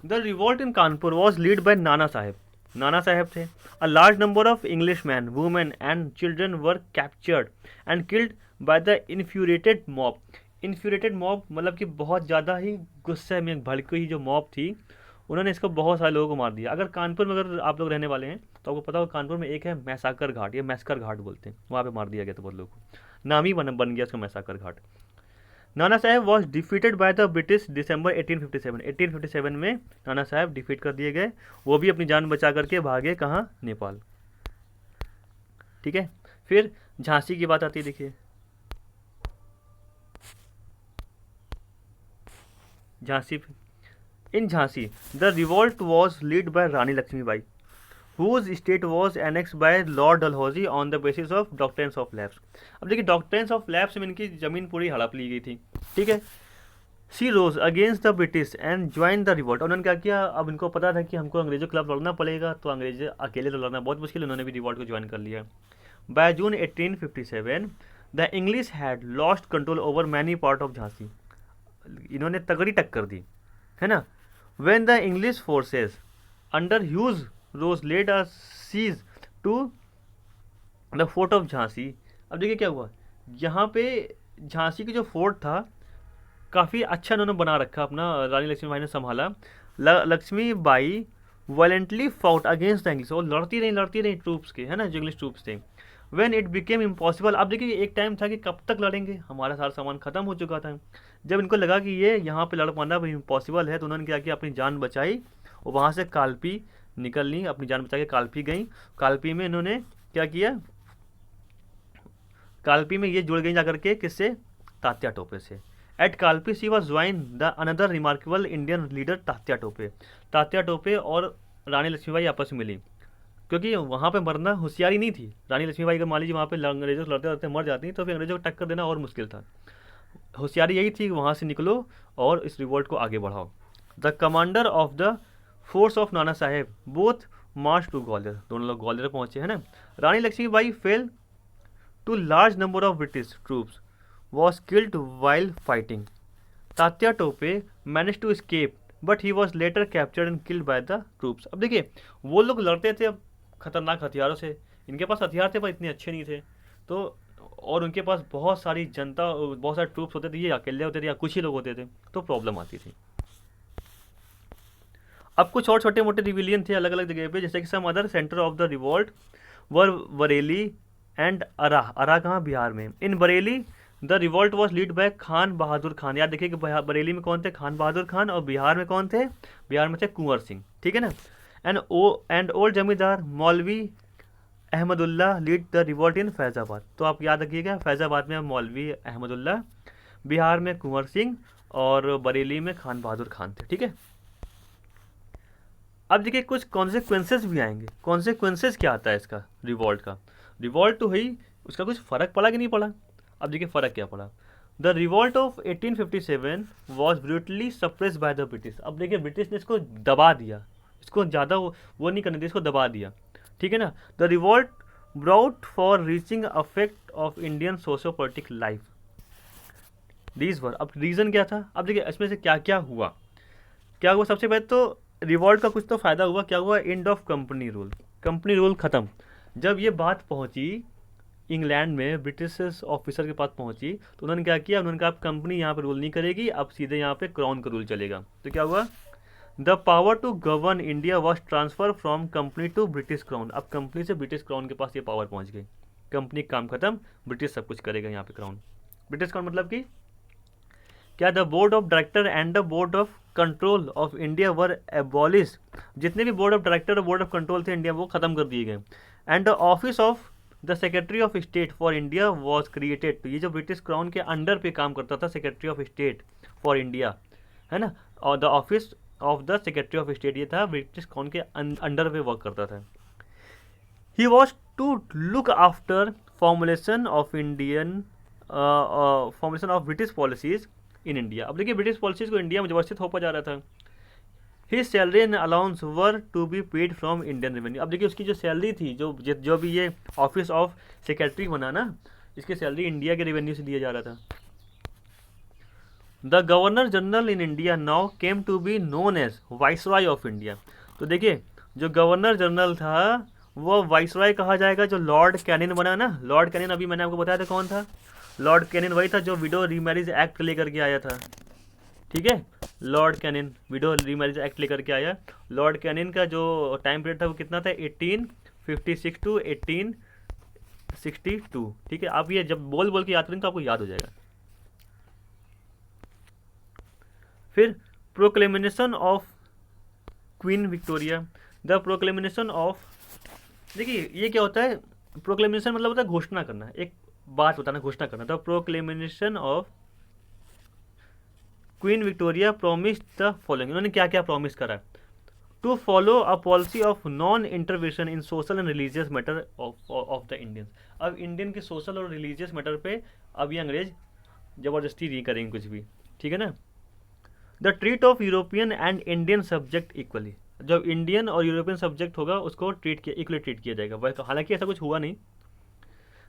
The revolt in Kanpur was led by Nana Sahib. Nana Sahib थे। A large number of English man, women and children were captured and killed by the infuriated mob. Infuriated mob मतलब कि बहुत ज़्यादा ही गुस्से में भड़की हुई जो मॉब थी, उन्होंने इसको बहुत सारे लोगों को मार दिया। अगर कानपुर में अगर आप लोग रहने वाले हैं तो आपको पता होगा, कानपुर में एक है मैसाकर घाट, या मैस्कर घाट बोलते हैं, वहाँ पे मार दिया गया था बहुत लोगों को, नाम ही बन गया उसका massacre Ghat. Nana Sahib was defeated by the British December 1857। 1857 में नाना साहेब डिफीट कर दिए गए, वो भी अपनी जान बचा करके भागे कहाँ, नेपाल। ठीक है, फिर झांसी की बात आती है देखिए, Jhansi, in Jhansi the revolt was led by Rani Lakshmibai whose state was annexed by Lord Dalhousie on the basis of doctrines of lapse। अब देखिए डॉक्ट्रेंस ऑफ लैप्स में इनकी जमीन पूरी हड़प ली गई थी, ठीक है। She rose against the British and join the revolt. उन्होंने क्या किया, अब इनको पता था कि हमको अंग्रेजों के खिलाफ लड़ना पड़ेगा, तो अंग्रेज अकेले तो लड़ना बहुत मुश्किल, उन्होंने भी रिवॉल्ट को ज्वाइन कर लिया। By June 1857 the English had lost control over many part of Jhansi. इन्होंने तगड़ी टक्कर दी, है ना। When the English forces under Hugh Rose led a siege to the fort of Jhansi. अब देखिए क्या हुआ, यहाँ पे झांसी की जो फोर्ट था काफ़ी अच्छा इन्होंने बना रखा अपना, रानी लक्ष्मीबाई ने संभाला। Lakshmibai violently fought against the English, और लड़ती रही ट्रूप्स के, है ना, जो इंग्लिश ट्रूप्स थे। व्हेन इट बिकेम इम्पॉसिबल, अब देखिए एक टाइम था कि कब तक लड़ेंगे, हमारा सारा सामान खत्म हो चुका था। जब इनको लगा कि ये यहाँ पे लड़ पाना भी इम्पॉसिबल है, तो उन्होंने क्या किया, अपनी जान बचाई और वहाँ से कालपी निकल ली, अपनी जान बचा के कालपी गई। कालपी में इन्होंने क्या किया, कालपी में ये जुड़ गई जाकर के किससे, तात्या टोपे से। At Kalpi she was join the another remarkable Indian leader Tatya Tope. Tatya Tope और रानी लक्ष्मीबाई आपस में मिली, क्योंकि वहाँ पे मरना होशियारी नहीं थी। रानी लक्ष्मीबाई का मान लीजिए वहाँ पे अंग्रेजों से लड़ते लड़ते मर जाती, तो फिर अंग्रेजों को टक्कर देना और मुश्किल था। होशियारी यही थी कि वहाँ से निकलो और इस रिवोल्ट को आगे बढ़ाओ। The commander of the force of Nana Sahib both march to Gwalior, दोनों लोग ग्वालियर पहुँचे, है ना। Rani Lakshmibai fell to large number of British troops was killed while fighting. Tatya Tope managed to escape but he was later captured and killed by the troops। अब देखिए वो लोग लड़ते थे अब खतरनाक हथियारों से, इनके पास हथियार थे पर इतने अच्छे नहीं थे, तो और उनके पास बहुत सारी जनता, बहुत सारे ट्रूप्स होते थे, ये अकेले होते थे या कुछ ही लोग होते थे, तो प्रॉब्लम आती थी। अब कुछ और छोटे मोटे रिविलियन थे अलग अलग जगह पे, जैसे कि some other centre of the revolt were Bareilly and Arrah. Arrah कहाँ, बिहार में। In Bareilly the revolt was led by Khan Bahadur Khan. याद देखिए कि बरेली में कौन थे, खान बहादुर खान, और बिहार में कौन थे, बिहार में थे कुंवर सिंह, ठीक है ना। एंड ओल्ड जमींदार मौलवी अहमदुल्ला लीड द रिवॉल्ट इन फैज़ाबाद। तो आप याद रखिएगा, फैज़ाबाद में मौलवी अहमदुल्ला, बिहार में कुंवर सिंह, और बरेली में खान बहादुर खान थे, ठीक है। अब देखिए कुछ कॉन्सिक्वेंसेस भी आएंगे। कॉन्सिक्वेंसेस क्या आता है इसका, रिवॉल्ट का। रिवॉल्ट तो हुई, उसका कुछ फ़र्क पड़ा कि नहीं पड़ा। अब देखिए फ़र्क क्या पड़ा। The revolt of 1857 was brutally suppress bye the British. अब देखिए ब्रिटिश ने इसको दबा दिया, इसको ज़्यादा वो नहीं करने दिया, इसको दबा दिया, ठीक है ना। The revolt brought for reaching affect of Indian socio political life, these were. अब रीज़न क्या था, अब देखिए इसमें से क्या क्या हुआ। क्या हुआ, सबसे पहले तो रिवॉल्ट का कुछ तो फ़ायदा हुआ। क्या हुआ, end of company rule, company rule ख़त्म। जब ये बात पहुंची इंग्लैंड में, ब्रिटिश ऑफिसर के पास पहुंची, तो उन्होंने क्या किया, उन्होंने कहा कंपनी यहाँ पे रूल नहीं करेगी, अब सीधे यहाँ पे क्राउन का रूल चलेगा। तो क्या हुआ, the power to govern India was transfer from company to British crown. अब कंपनी से ब्रिटिश क्राउन के पास ये पावर पहुँच गई, कंपनी काम खत्म, ब्रिटिश सब कुछ करेगा यहाँ पे क्राउन। ब्रिटिश क्राउन मतलब कि क्या, the board of director and the board of control of India were abolish. जितने भी बोर्ड ऑफ डायरेक्टर और बोर्ड ऑफ कंट्रोल थे इंडिया, वो खत्म कर दिए गए। And the office of the secretary of state for India was created. तो ये जो ब्रिटिश क्राउन के अंडर पे काम करता था, secretary of state for India, है ना, और the office of the secretary of state ये था, ब्रिटिश क्राउन के अंडर पे वर्क करता था। He was to look after formulation of Indian formulation of British policies in India. अब देखिए ब्रिटिश पॉलिसीज को इंडिया में जबरदस्ती थोपा जा रहा था। His salary and allowance were to be paid from Indian revenue. अब देखिए उसकी जो सैलरी थी, जो भी ये ऑफिस ऑफ सेक्रेटरी बना ना, इसकी सैलरी इंडिया के रेवेन्यू से दिया जा रहा था। The governor general in India now came to be known as viceroy of India. तो देखिए जो गवर्नर जनरल था वो वाइसरॉय कहा जाएगा। जो लॉर्ड कैनिन बना ना, लॉर्ड कैनिन अभी मैंने आपको बताया था कौन था, लॉर्ड कैनिन वही था जो विडो रीमैरिज एक्ट लेकर के आया था, ठीक है। Lord Canning widow remarriage act लेकर के आया। लॉर्ड कैनिन का जो टाइम पीरियड था वो कितना था, 1856 टू 1862, ठीक है। आप ये जब बोल बोल के याद करेंगे तो आपको याद हो जाएगा। फिर proclamation of Queen Victoria. The proclamation of, देखिए ये क्या होता है, प्रोक्लेमिनेशन मतलब होता है घोषणा करना, एक बात बताना, घोषणा करना। The proclamation of Queen Victoria promised the following, इन्होंने क्या क्या प्रॉमिस करा, to follow a policy of non intervention in social and religious matter of the Indians. अब इंडियन के सोशल और रिलीजियस मैटर पे अब ये अंग्रेज ज़बरदस्ती नहीं करेंगे कुछ भी, ठीक है ना। The treat of European and Indian subject equally, जब इंडियन और यूरोपियन सब्जेक्ट होगा उसको इक्वली ट्रीट किया जाएगा, वह हालांकि ऐसा कुछ हुआ नहीं।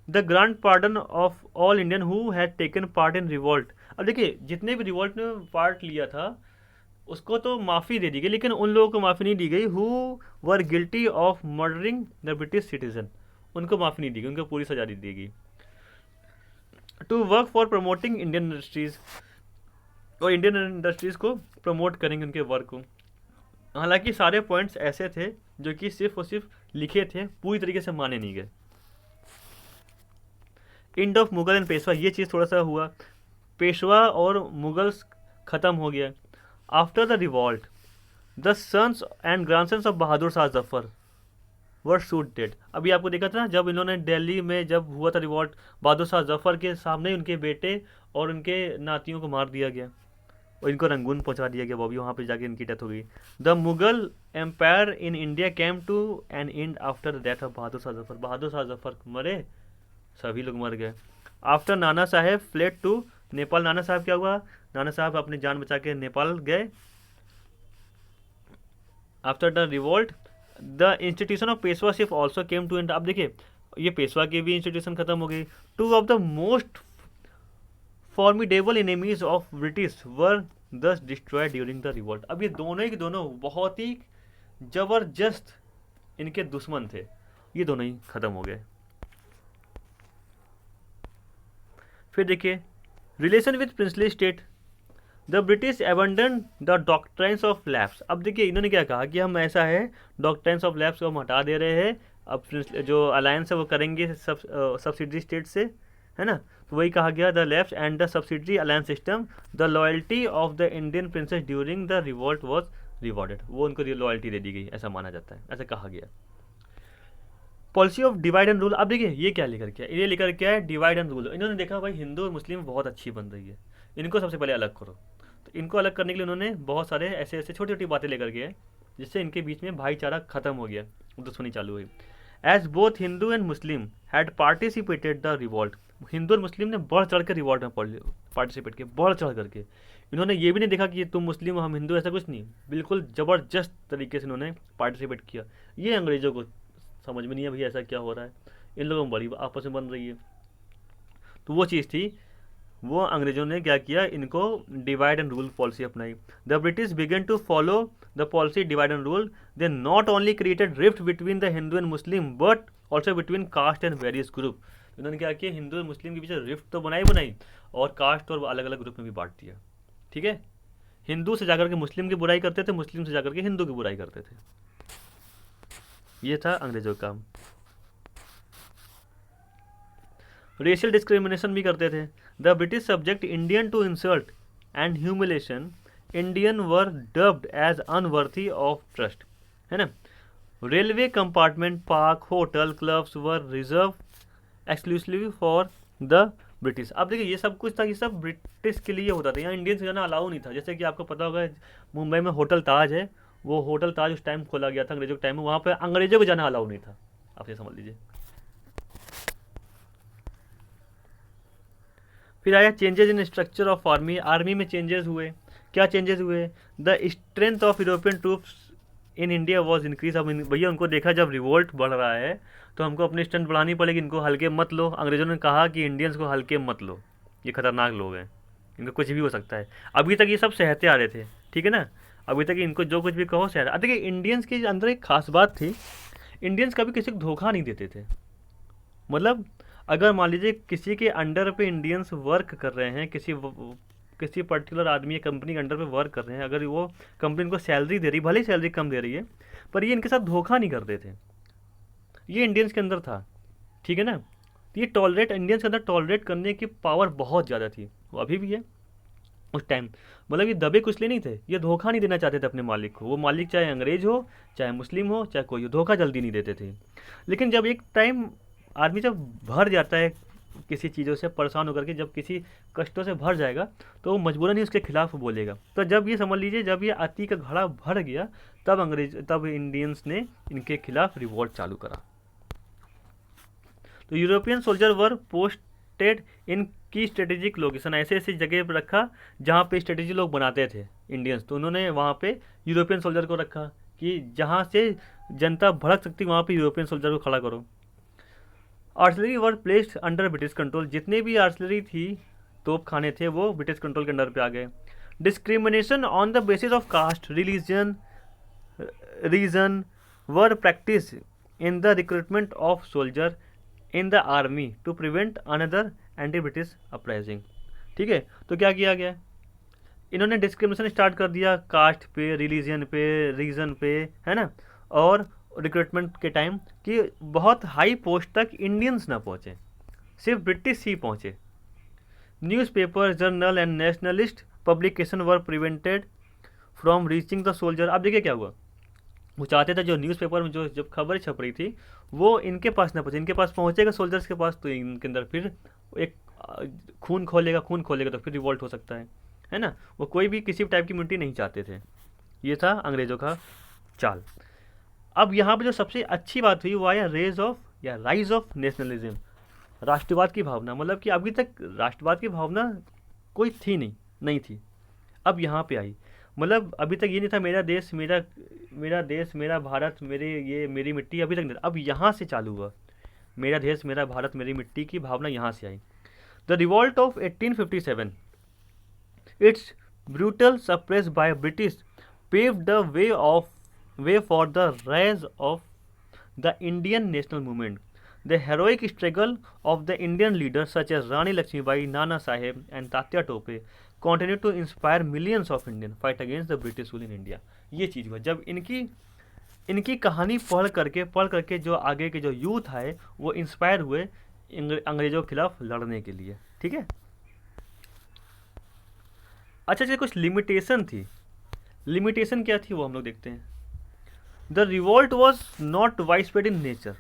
The grand pardon of all Indian who had taken part in revolt, अब देखिए जितने भी रिवॉल्ट में पार्ट लिया था उसको तो माफ़ी दे दी गई, लेकिन उन लोगों को माफ़ी नहीं दी गई who were guilty of murdering the British citizen, उनको माफ़ी नहीं दी गई, उनको पूरी सजा दी गई। To work for promoting Indian industries, और इंडियन इंडस्ट्रीज़ को प्रमोट करेंगे उनके वर्क को। हालांकि सारे पॉइंट्स ऐसे थे जो कि सिर्फ और सिर्फ लिखे थे, पूरी तरीके से माने नहीं गए। End of Mughal and Peshwa, ये चीज़ थोड़ा सा हुआ, पेशवा और मुगल्स ख़त्म हो गया। After the revolt the sons and grandsons of Bahadur Shah Zafar were shot dead, अभी आपको देखा था ना जब इन्होंने दिल्ली में जब हुआ था रिवॉल्ट, बहादुर शाह जफर के सामने उनके बेटे और उनके नातियों को मार दिया गया और इनको रंगून पहुंचा दिया गया, वो भी वहाँ पे जाके इनकी डेथ हो गई। The Mughal empire in India came to an end after the death of Bahadur Shah Zafar, Bahadur Shah Zafar मरे, सभी लोग मर गए। After Nana Saheb fled to Nepal, नाना साहब क्या हुआ, नाना साहब अपनी जान बचा के नेपाल गए। After the revolt the institution of peshwaship also came to end, अब देखिए ये पेशवा की भी इंस्टीट्यूशन खत्म हो गई। Two of the most formidable enemies of British were दस डिस्ट्रॉयड ड्यूरिंग द रिवॉल्ट, अब ये दोनों के दोनों बहुत ही जबरदस्त इनके दुश्मन थे, ये दोनों ही खत्म हो गए। फिर देखिए relation with princely state, the British abandon the doctrines of lapse, अब देखिए इन्होंने क्या कहा कि हम ऐसा है डॉक्ट्राइन्स ऑफ लैप्स को हम हटा दे रहे हैं, अब जो अलायंस है वो करेंगे सब्सिडरी स्टेट से, है ना, तो वही कहा गया the lapse and the subsidiary alliance system, the loyalty of the Indian princess during the revolt was rewarded, वो उनको लॉयल्टी दे दी गई, ऐसा माना जाता है, ऐसा कहा गया। Policy of divide and rule, अब देखिए ये क्या लेकर के ये लेकर के है डिवाइड एंड रूल, इन्होंने देखा भाई हिंदू और मुस्लिम बहुत अच्छी बन रही है, इनको सबसे पहले अलग करो, तो इनको अलग करने के लिए उन्होंने बहुत सारे ऐसे ऐसे छोटी छोटी बातें लेकर के जिससे इनके बीच में भाईचारा खत्म हो गया, दुश्मनी चालू हुई। As both Hindu and Muslim had participated the revolt, Hindu और मुस्लिम ने बढ़ चढ़ कर रिवॉल्ट में पार्टिसिपेट किया, बढ़ चढ़ करके, इन्होंने ये भी नहीं देखा कि तुम मुस्लिम हम हिंदू, ऐसा कुछ नहीं, बिल्कुल ज़बरदस्त तरीके से इन्होंने पार्टिसिपेट किया। ये अंग्रेज़ों को समझ में नहीं है भैया ऐसा क्या हो रहा है, इन लोगों में बड़ी आपस में बन रही है, तो वो चीज़ थी, वो अंग्रेजों ने क्या किया, इनको डिवाइड एंड रूल पॉलिसी अपनाई। The British began to follow the policy divide and rule, they not only created rift between the Hindu and Muslim but also between caste and various group, इन्होंने क्या किया, हिंदू और मुस्लिम के पीछे रिफ्ट तो बनाई और कास्ट और अलग अलग ग्रुप में भी बांट दिया, ठीक है। हिंदू से जाकर के मुस्लिम की बुराई करते थे, मुस्लिम से जाकर के हिंदू की बुराई करते थे, ये था अंग्रेजों का काम। रेशियल डिस्क्रिमिनेशन भी करते थे। The British subject Indian to insult and humiliation, Indian were dubbed as unworthy of trust, है ना। Railway compartment, park, hotel, clubs were reserve exclusively for the British, अब देखिए ये सब कुछ था, ये सब ब्रिटिश के लिए होता था, यहाँ इंडियंस जाना अलाउ नहीं था। जैसे कि आपको पता होगा मुंबई में होटल ताज है, वो होटल ताज उस टाइम खोला गया था अंग्रेजों के टाइम में, वहाँ पे अंग्रेजों को जाना अलाउ नहीं था, आप ये समझ लीजिए। फिर आया changes in structure of army, army में चेंजेस हुए, क्या चेंजेस हुए, the strength of European troops in India was increase, अब भैया उनको देखा जब रिवोल्ट बढ़ रहा है तो हमको अपनी स्ट्रेंथ बढ़ानी पड़ेगी, इनको हल्के मत लो, अंग्रेजों ने कहा कि इंडियंस को हल्के मत लो, ये खतरनाक लोग हैं, इनको कुछ भी हो सकता है। अभी तक ये सब सहते आ रहे थे, ठीक है ना, अभी तक इनको जो कुछ भी कहो सह, देखिए इंडियंस के अंदर एक खास बात थी, इंडियंस कभी किसी को धोखा नहीं देते थे, मतलब अगर मान लीजिए किसी के अंडर पे इंडियंस वर्क कर रहे हैं, किसी पर्टिकुलर आदमी या कंपनी के अंडर पे वर्क कर रहे हैं, अगर वो कंपनी इनको सैलरी दे रही, भले ही सैलरी कम दे रही है, पर ये इनके साथ धोखा नहीं करते थे, ये इंडियंस के अंदर था, ठीक है ना। ये टॉलरेट, इंडियंस के अंदर टॉलरेट करने की पावर बहुत ज़्यादा थी, वो अभी भी है, उस टाइम मतलब ये दबे कुचले नहीं थे, ये धोखा नहीं देना चाहते थे अपने मालिक को, वो मालिक चाहे अंग्रेज हो, चाहे मुस्लिम हो, चाहे कोई हो, धोखा जल्दी नहीं देते थे। लेकिन जब एक टाइम आदमी जब भर जाता है किसी चीज़ों से परेशान होकर के जब किसी कष्टों से भर जाएगा तो वो मजबूरन ही उसके खिलाफ बोलेगा। तो जब ये समझ लीजिए, जब ये अति का घड़ा भर गया तब इंडियंस ने इनके खिलाफ रिवॉल्ट चालू करा। तो European soldier were posted in की स्ट्रेटेजिक लोकेशन, ऐसे ऐसे जगह पर रखा जहाँ पे स्ट्रेटेजी लोग बनाते थे इंडियंस, तो उन्होंने वहाँ पे यूरोपियन सोल्जर को रखा कि जहाँ से जनता भड़क सकती वहाँ पे यूरोपियन सोल्जर को खड़ा करो। Artillery were placed under British control, जितने भी आर्टिलरी थी, तोप खाने थे, वो ब्रिटिश कंट्रोल के अंडर पे आ गए। Discrimination on the basis of caste, religion, region were practice in the recruitment of soldier in the army to prevent another anti British uprising. ठीक है, तो क्या किया गया, इन्होंने डिस्क्रिमिनेशन स्टार्ट कर दिया कास्ट पे, रिलीजन पे, रीजन पे, है ना, और रिक्रूटमेंट के टाइम कि बहुत हाई पोस्ट तक इंडियंस ना पहुँचे, सिर्फ ब्रिटिश ही पहुँचे। Newspaper, journal and nationalist publication were prevented from reaching the soldier. अब देखिए क्या हुआ, वो चाहते थे जो न्यूज़पेपर में जो जब खबर छप रही थी वो इनके पास ना पहुँचे, इनके पास पहुँचेगा सोल्जर्स के पास तो इनके अंदर फिर एक खून खोलेगा तो फिर रिवॉल्ट हो सकता है ना। वो कोई भी किसी टाइप की इम्यूनिटी नहीं चाहते थे। ये था अंग्रेज़ों का चाल। अब यहाँ पे जो सबसे अच्छी बात हुई वो आया राइज ऑफ नेशनलिज्म, राष्ट्रवाद की भावना। मतलब कि अभी तक राष्ट्रवाद की भावना कोई थी नहीं थी, अब यहाँ पे आई। मतलब अभी तक ये नहीं था मेरा देश मेरा भारत मेरी मिट्टी, अभी तक नहीं था। अब यहाँ से चालू हुआ मेरा देश मेरा भारत मेरी मिट्टी की भावना, यहाँ से आई। The revolt of 1857, its brutal suppress by British paved the way for the rise of the Indian national movement. The heroic struggle of the Indian leaders such as Rani Lakshmibai, Nana Saheb and Tatya Tope continue to inspire millions of Indians fight against the British rule in India. ये चीज़ हुआ जब इनकी कहानी पढ़ करके जो आगे के जो यूथ आए वो इंस्पायर हुए अंग्रेज़ों के खिलाफ लड़ने के लिए। ठीक है, अच्छा जी, कुछ लिमिटेशन थी। लिमिटेशन क्या थी वो हम लोग देखते हैं। The revolt was not widespread in nature,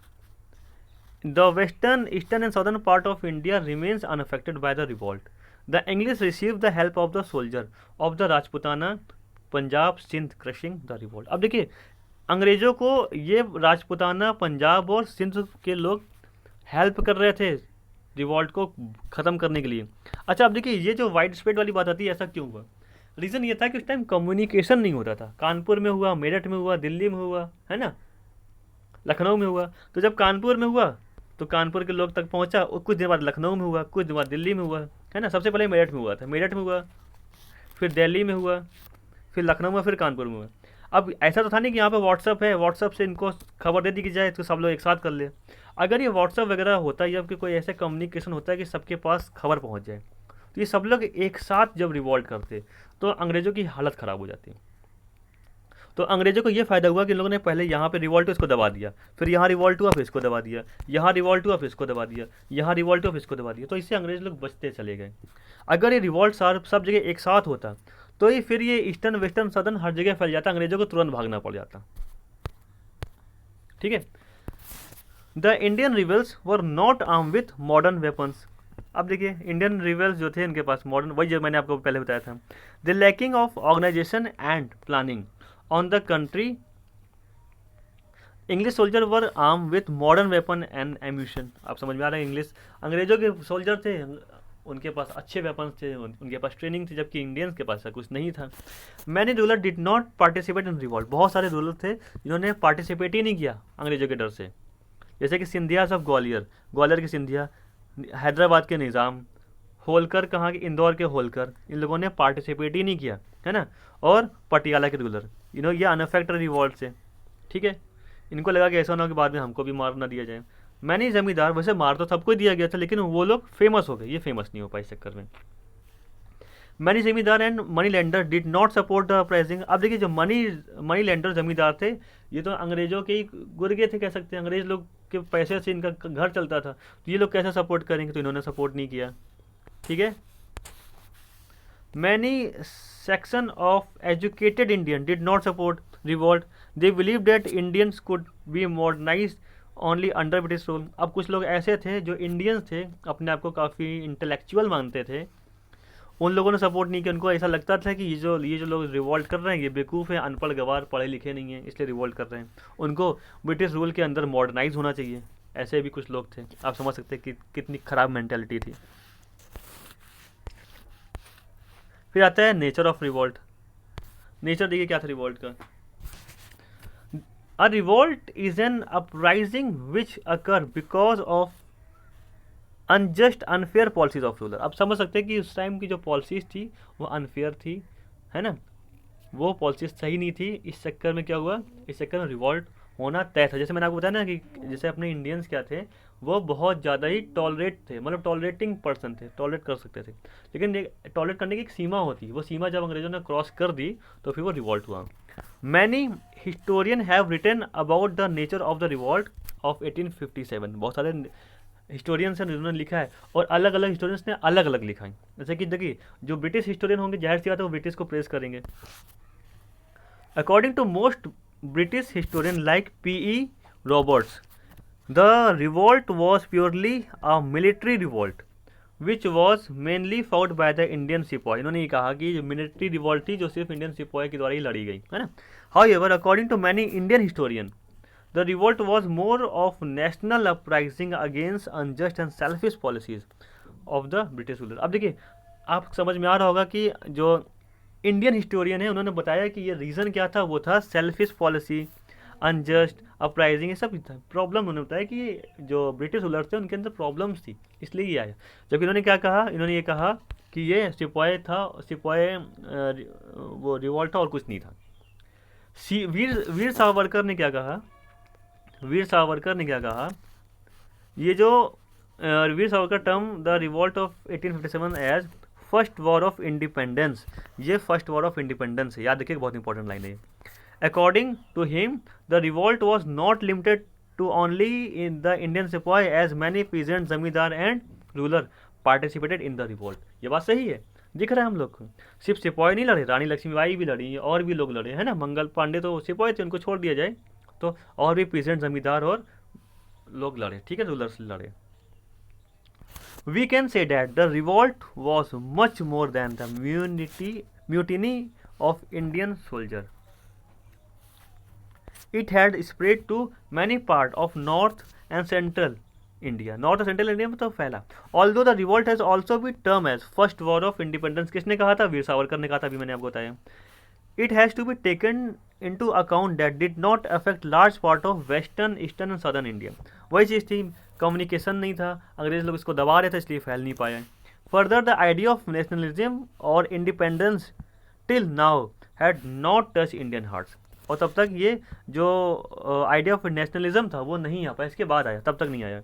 the western, eastern and southern part of India remains unaffected by the revolt. The English receive the help of the soldier of the Rajputana, Punjab, Sindh crushing the revolt. अब देखिए अंग्रेज़ों को ये राजपुताना, पंजाब और सिंध के लोग help कर रहे थे रिवॉल्ट को ख़त्म करने के लिए। अच्छा, अब देखिए ये जो वाइड स्प्रेड वाली बात आती है, ऐसा क्यों हुआ? रीज़न ये था कि उस टाइम कम्युनिकेशन नहीं होता था। कानपुर में हुआ, मेरठ में हुआ, दिल्ली में हुआ, है ना, लखनऊ में हुआ। तो जब कानपुर में हुआ तो कानपुर के लोग तक पहुंचा, और कुछ दिन बाद लखनऊ में हुआ, कुछ दिन बाद दिल्ली में हुआ, है ना। सबसे पहले मेरठ में हुआ था, मेरठ में हुआ, फिर दिल्ली में हुआ, फिर लखनऊ में, फिर कानपुर में हुआ। अब ऐसा तो था नहीं कि यहाँ पे व्हाट्सअप है, व्हाट्सअप से इनको खबर दे दी कि जाए तो सब लोग एक साथ कर ले। अगर ये व्हाट्सअप वगैरह होता है या फिर कोई ऐसा कम्युनिकेशन होता है कि सबके पास खबर पहुँच जाए, तो ये सब लोग एक साथ जब रिवॉल्ट करते तो अंग्रेज़ों की हालत ख़राब हो जाती। तो अंग्रेज़ों को ये फ़ायदा हुआ कि इन लोगों ने पहले यहाँ पे रिवॉल्ट हुआ, इसको दबा दिया, फिर यहाँ रिवॉल्ट हुआ, फिर इसको दबा दिया, यहाँ रिवॉल्ट हुआ, फिर इसको दबा दिया, यहाँ रिवॉल्ट हुआ, फिर इसको दबा दिया। तो इससे अंग्रेज़ लोग बचते चले गए। अगर ये रिवॉल्ट सब जगह एक साथ होता तो ये फिर ये ईस्टर्न, वेस्टर्न, सदर्न हर जगह फैल जाता, अंग्रेज़ों को तुरंत भागना पड़ जाता। ठीक है। The Indian rebels were not arm with modern weapons. अब देखिए इंडियन रिबल्स जो थे इनके पास मॉडर्न, वही जो मैंने आपको पहले बताया था, the lacking of organisation and planning on the country, English soldier were arm with modern weapon and ammunition. आप समझ में आ रहा है, इंग्लिश अंग्रेज़ों के सोल्जर थे, उनके पास अच्छे वेपन्स थे, उनके पास ट्रेनिंग थी, जबकि इंडियंस के पास कुछ नहीं था। Many ruler did not participate in revolt. बहुत सारे रूलर थे जिन्होंने पार्टिसिपेट ही नहीं किया अंग्रेज़ों के डर से, जैसे कि सिंधियाज ऑफ ग्वालियर के सिंधिया, हैदराबाद के निज़ाम, होलकर कहाँ के, इंदौर के होलकर, इन लोगों ने पार्टिसिपेट ही नहीं किया, है ना। और पटियाला के रूलर, ये अनअफेक्टेड रिवॉल्ट से। ठीक है, इनको लगा कि ऐसा ना हो कि बाद में हमको भी मार ना दिया जाए। मैंने ज़मींदार, वैसे मार तो सबको दिया गया था, लेकिन वो लोग फेमस हो गए, ये फेमस नहीं हो पाए इस चक्कर में। मैनी जमींदार and money lender did not support the uprising. अब देखिए जो मनी लेंडर जमींदार थे, ये तो अंग्रेज़ों के ही गुर्गे थे, कह सकते हैं। अंग्रेज़ लोग के पैसे से इनका घर चलता था, तो ये लोग कैसे सपोर्ट करेंगे, तो इन्होंने सपोर्ट नहीं किया। ठीक है। Many section of educated Indian did not support revolt, they believe that Indians could be modernise only under British rule. अब कुछ लोग ऐसे थे जो इंडियंस थे, अपने आप को काफ़ी इंटेलेक्चुअल मानते थे, उन लोगों ने सपोर्ट नहीं किया। उनको ऐसा लगता था कि ये जो लोग रिवोल्ट कर रहे हैं ये बेवकूफ़ है, अनपढ़ गवार, पढ़े लिखे नहीं हैं, इसलिए रिवोल्ट कर रहे हैं, उनको ब्रिटिश रूल के अंदर मॉडर्नाइज होना चाहिए। ऐसे भी कुछ लोग थे। आप समझ सकते हैं कि कितनी ख़राब मेंटेलिटी थी। फिर आता है नेचर ऑफ रिवोल्ट। नेचर देखिए क्या था रिवोल्ट का। A revolt is an uprising which occur because of unjust unfair policies of ruler. आप समझ सकते हैं कि उस टाइम की जो पॉलिसीज थी वो अनफेयर थी, है ना, वो पॉलिसीज सही नहीं थी। इस चक्कर में क्या हुआ, इस चक्कर में रिवॉल्ट होना तय था। जैसे मैंने आपको बताया ना कि जैसे अपने इंडियंस क्या थे, वो बहुत ज़्यादा ही टॉलरेट थे, मतलब टॉलरेटिंग पर्सन थे, टॉलरेट कर सकते थे। लेकिन टॉलरेट करने की एक सीमा होती है, वो सीमा जब अंग्रेजों ने क्रॉस कर दी तो फिर वो रिवॉल्ट हुआ। Many historian have written about the nature of the revolt of 1857। बहुत सारे हिस्टोरियंस हैं जिन्होंने लिखा है, और अलग अलग हिस्टोरियंस ने अलग अलग लिखा है। जैसे कि देखिए, जो ब्रिटिश हिस्टोरियन होंगे जाहिर सी बात है वो ब्रिटिश को प्रेस करेंगे। According to most British historian like P.E. Roberts, the revolt was purely a military revolt which was mainly fought by the Indian sepoy. इन्होंने ये कहा कि जो मिलिट्री रिवोल्ट थी जो सिर्फ इंडियन सिपॉय के द्वारा ही लड़ी गई, है ना। However according to many Indian historian the revolt was more of national uprising against unjust and selfish policies of the British ruler. अब देखिए, आप समझ में आ रहा होगा कि जो इंडियन हिस्टोरियन है उन्होंने बताया कि ये रीज़न क्या था, वो था सेल्फिश पॉलिसी, अनजस्ट अपराइजिंग, ये सब था प्रॉब्लम। उन्होंने बताया कि जो ब्रिटिश रूलर थे उनके अंदर प्रॉब्लम्स थी, इसलिए ये आया। जबकि इन्होंने क्या कहा, इन्होंने ये कहा कि ये सिपॉय था, सिपॉय वो रिवॉल्ट था और कुछ नहीं था। वीर सावरकर ने क्या कहा, वीर सावरकर ने क्या कहा, ये जो Veer Savarkar term the revolt of 1857 as first war of independence, ये फर्स्ट वॉर ऑफ इंडिपेंडेंस है, याद रखिए, बहुत इंपॉर्टेंट लाइन है। According to him the revolt was not limited to only in the Indian sepoy as many peasant, zamindar and ruler participated in the revolt. ये बात सही है, दिख रहा है हम लोग को। सिर्फ सिपॉय नहीं लड़े, रानी लक्ष्मीबाई भी लड़ी और भी लोग लड़े, है ना। मंगल पांडे तो सिपॉय थे, उनको छोड़ दिया जाए तो और भी पीजेंट, जमींदार और लोग लड़े, ठीक है, रूलर्स लड़े। We can say that the revolt was much more than the mutiny of Indian soldier. It had spread to many parts of North and Central India. North and Central India में तो फैला। Although the revolt has also been termed as First War of Independence, किसने कहा था, वीर सावरकर ने कहा था, अभी मैंने आपको बताया। It has to be taken into account that did not affect large part of Western, Eastern and Southern India. वही चीज़ थी, कम्युनिकेशन नहीं था, अंग्रेज लोग इसको दबा रहे थे, इसलिए फैल नहीं पाया। Further the idea of nationalism और independence till now had not touch Indian hearts. और तब तक ये जो आइडिया ऑफ नेशनलिज्म था वो नहीं आ पाया, इसके बाद आया, तब तक नहीं आया।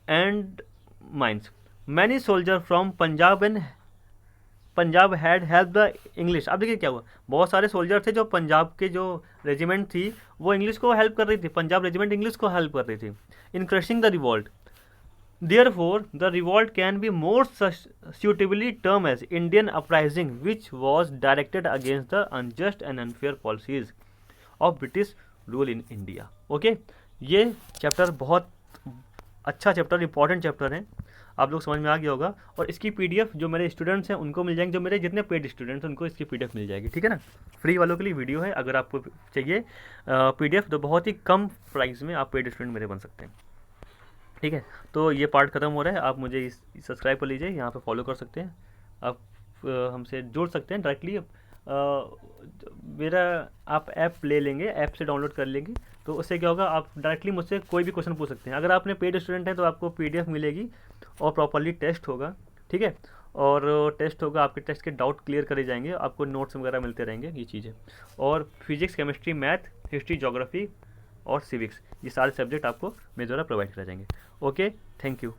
And mines many soldier from Punjab had help the English. अब देखिए क्या हुआ, बहुत सारे सोल्जर थे जो पंजाब के जो रेजिमेंट थी वो इंग्लिश को हेल्प कर रही थी, पंजाब रेजिमेंट इंग्लिश को हेल्प कर रही थी in crushing the revolt. Therefore the revolt can be more suitably termed as Indian uprising which was directed against the unjust and unfair policies of British rule in India. Okay, ये chapter बहुत अच्छा chapter, important chapter है, आप लोग समझ में आ गया होगा। और इसकी पीडीएफ जो मेरे स्टूडेंट्स हैं उनको मिल जाएंगे, जो मेरे जितने पेड स्टूडेंट्स हैं उनको इसकी पीडीएफ मिल जाएगी, ठीक है ना। फ्री वालों के लिए वीडियो है, अगर आपको चाहिए पीडीएफ तो बहुत ही कम प्राइस में आप पेड स्टूडेंट मेरे बन सकते हैं, ठीक है। तो ये पार्ट ख़त्म हो रहा है, आप मुझे सब्सक्राइब कर लीजिए, यहाँ पे फॉलो कर सकते हैं आप, हमसे जुड़ सकते हैं डायरेक्टली। मेरा आप ऐप ले लेंगे, ऐप से डाउनलोड कर लेंगे, तो उससे क्या होगा, आप डायरेक्टली मुझसे कोई भी क्वेश्चन पूछ सकते हैं। अगर आपने पेड स्टूडेंट हैं तो आपको पीडीएफ मिलेगी और प्रॉपरली टेस्ट होगा, ठीक है, और टेस्ट होगा, आपके टेस्ट के डाउट क्लियर करे जाएंगे, आपको नोट्स वगैरह मिलते रहेंगे, ये चीज़ें। और physics, chemistry, math, history, geography और सिविक्स, ये सारे सब्जेक्ट आपको मेरे द्वारा प्रोवाइड कराए जाएंगे। Okay, thank you.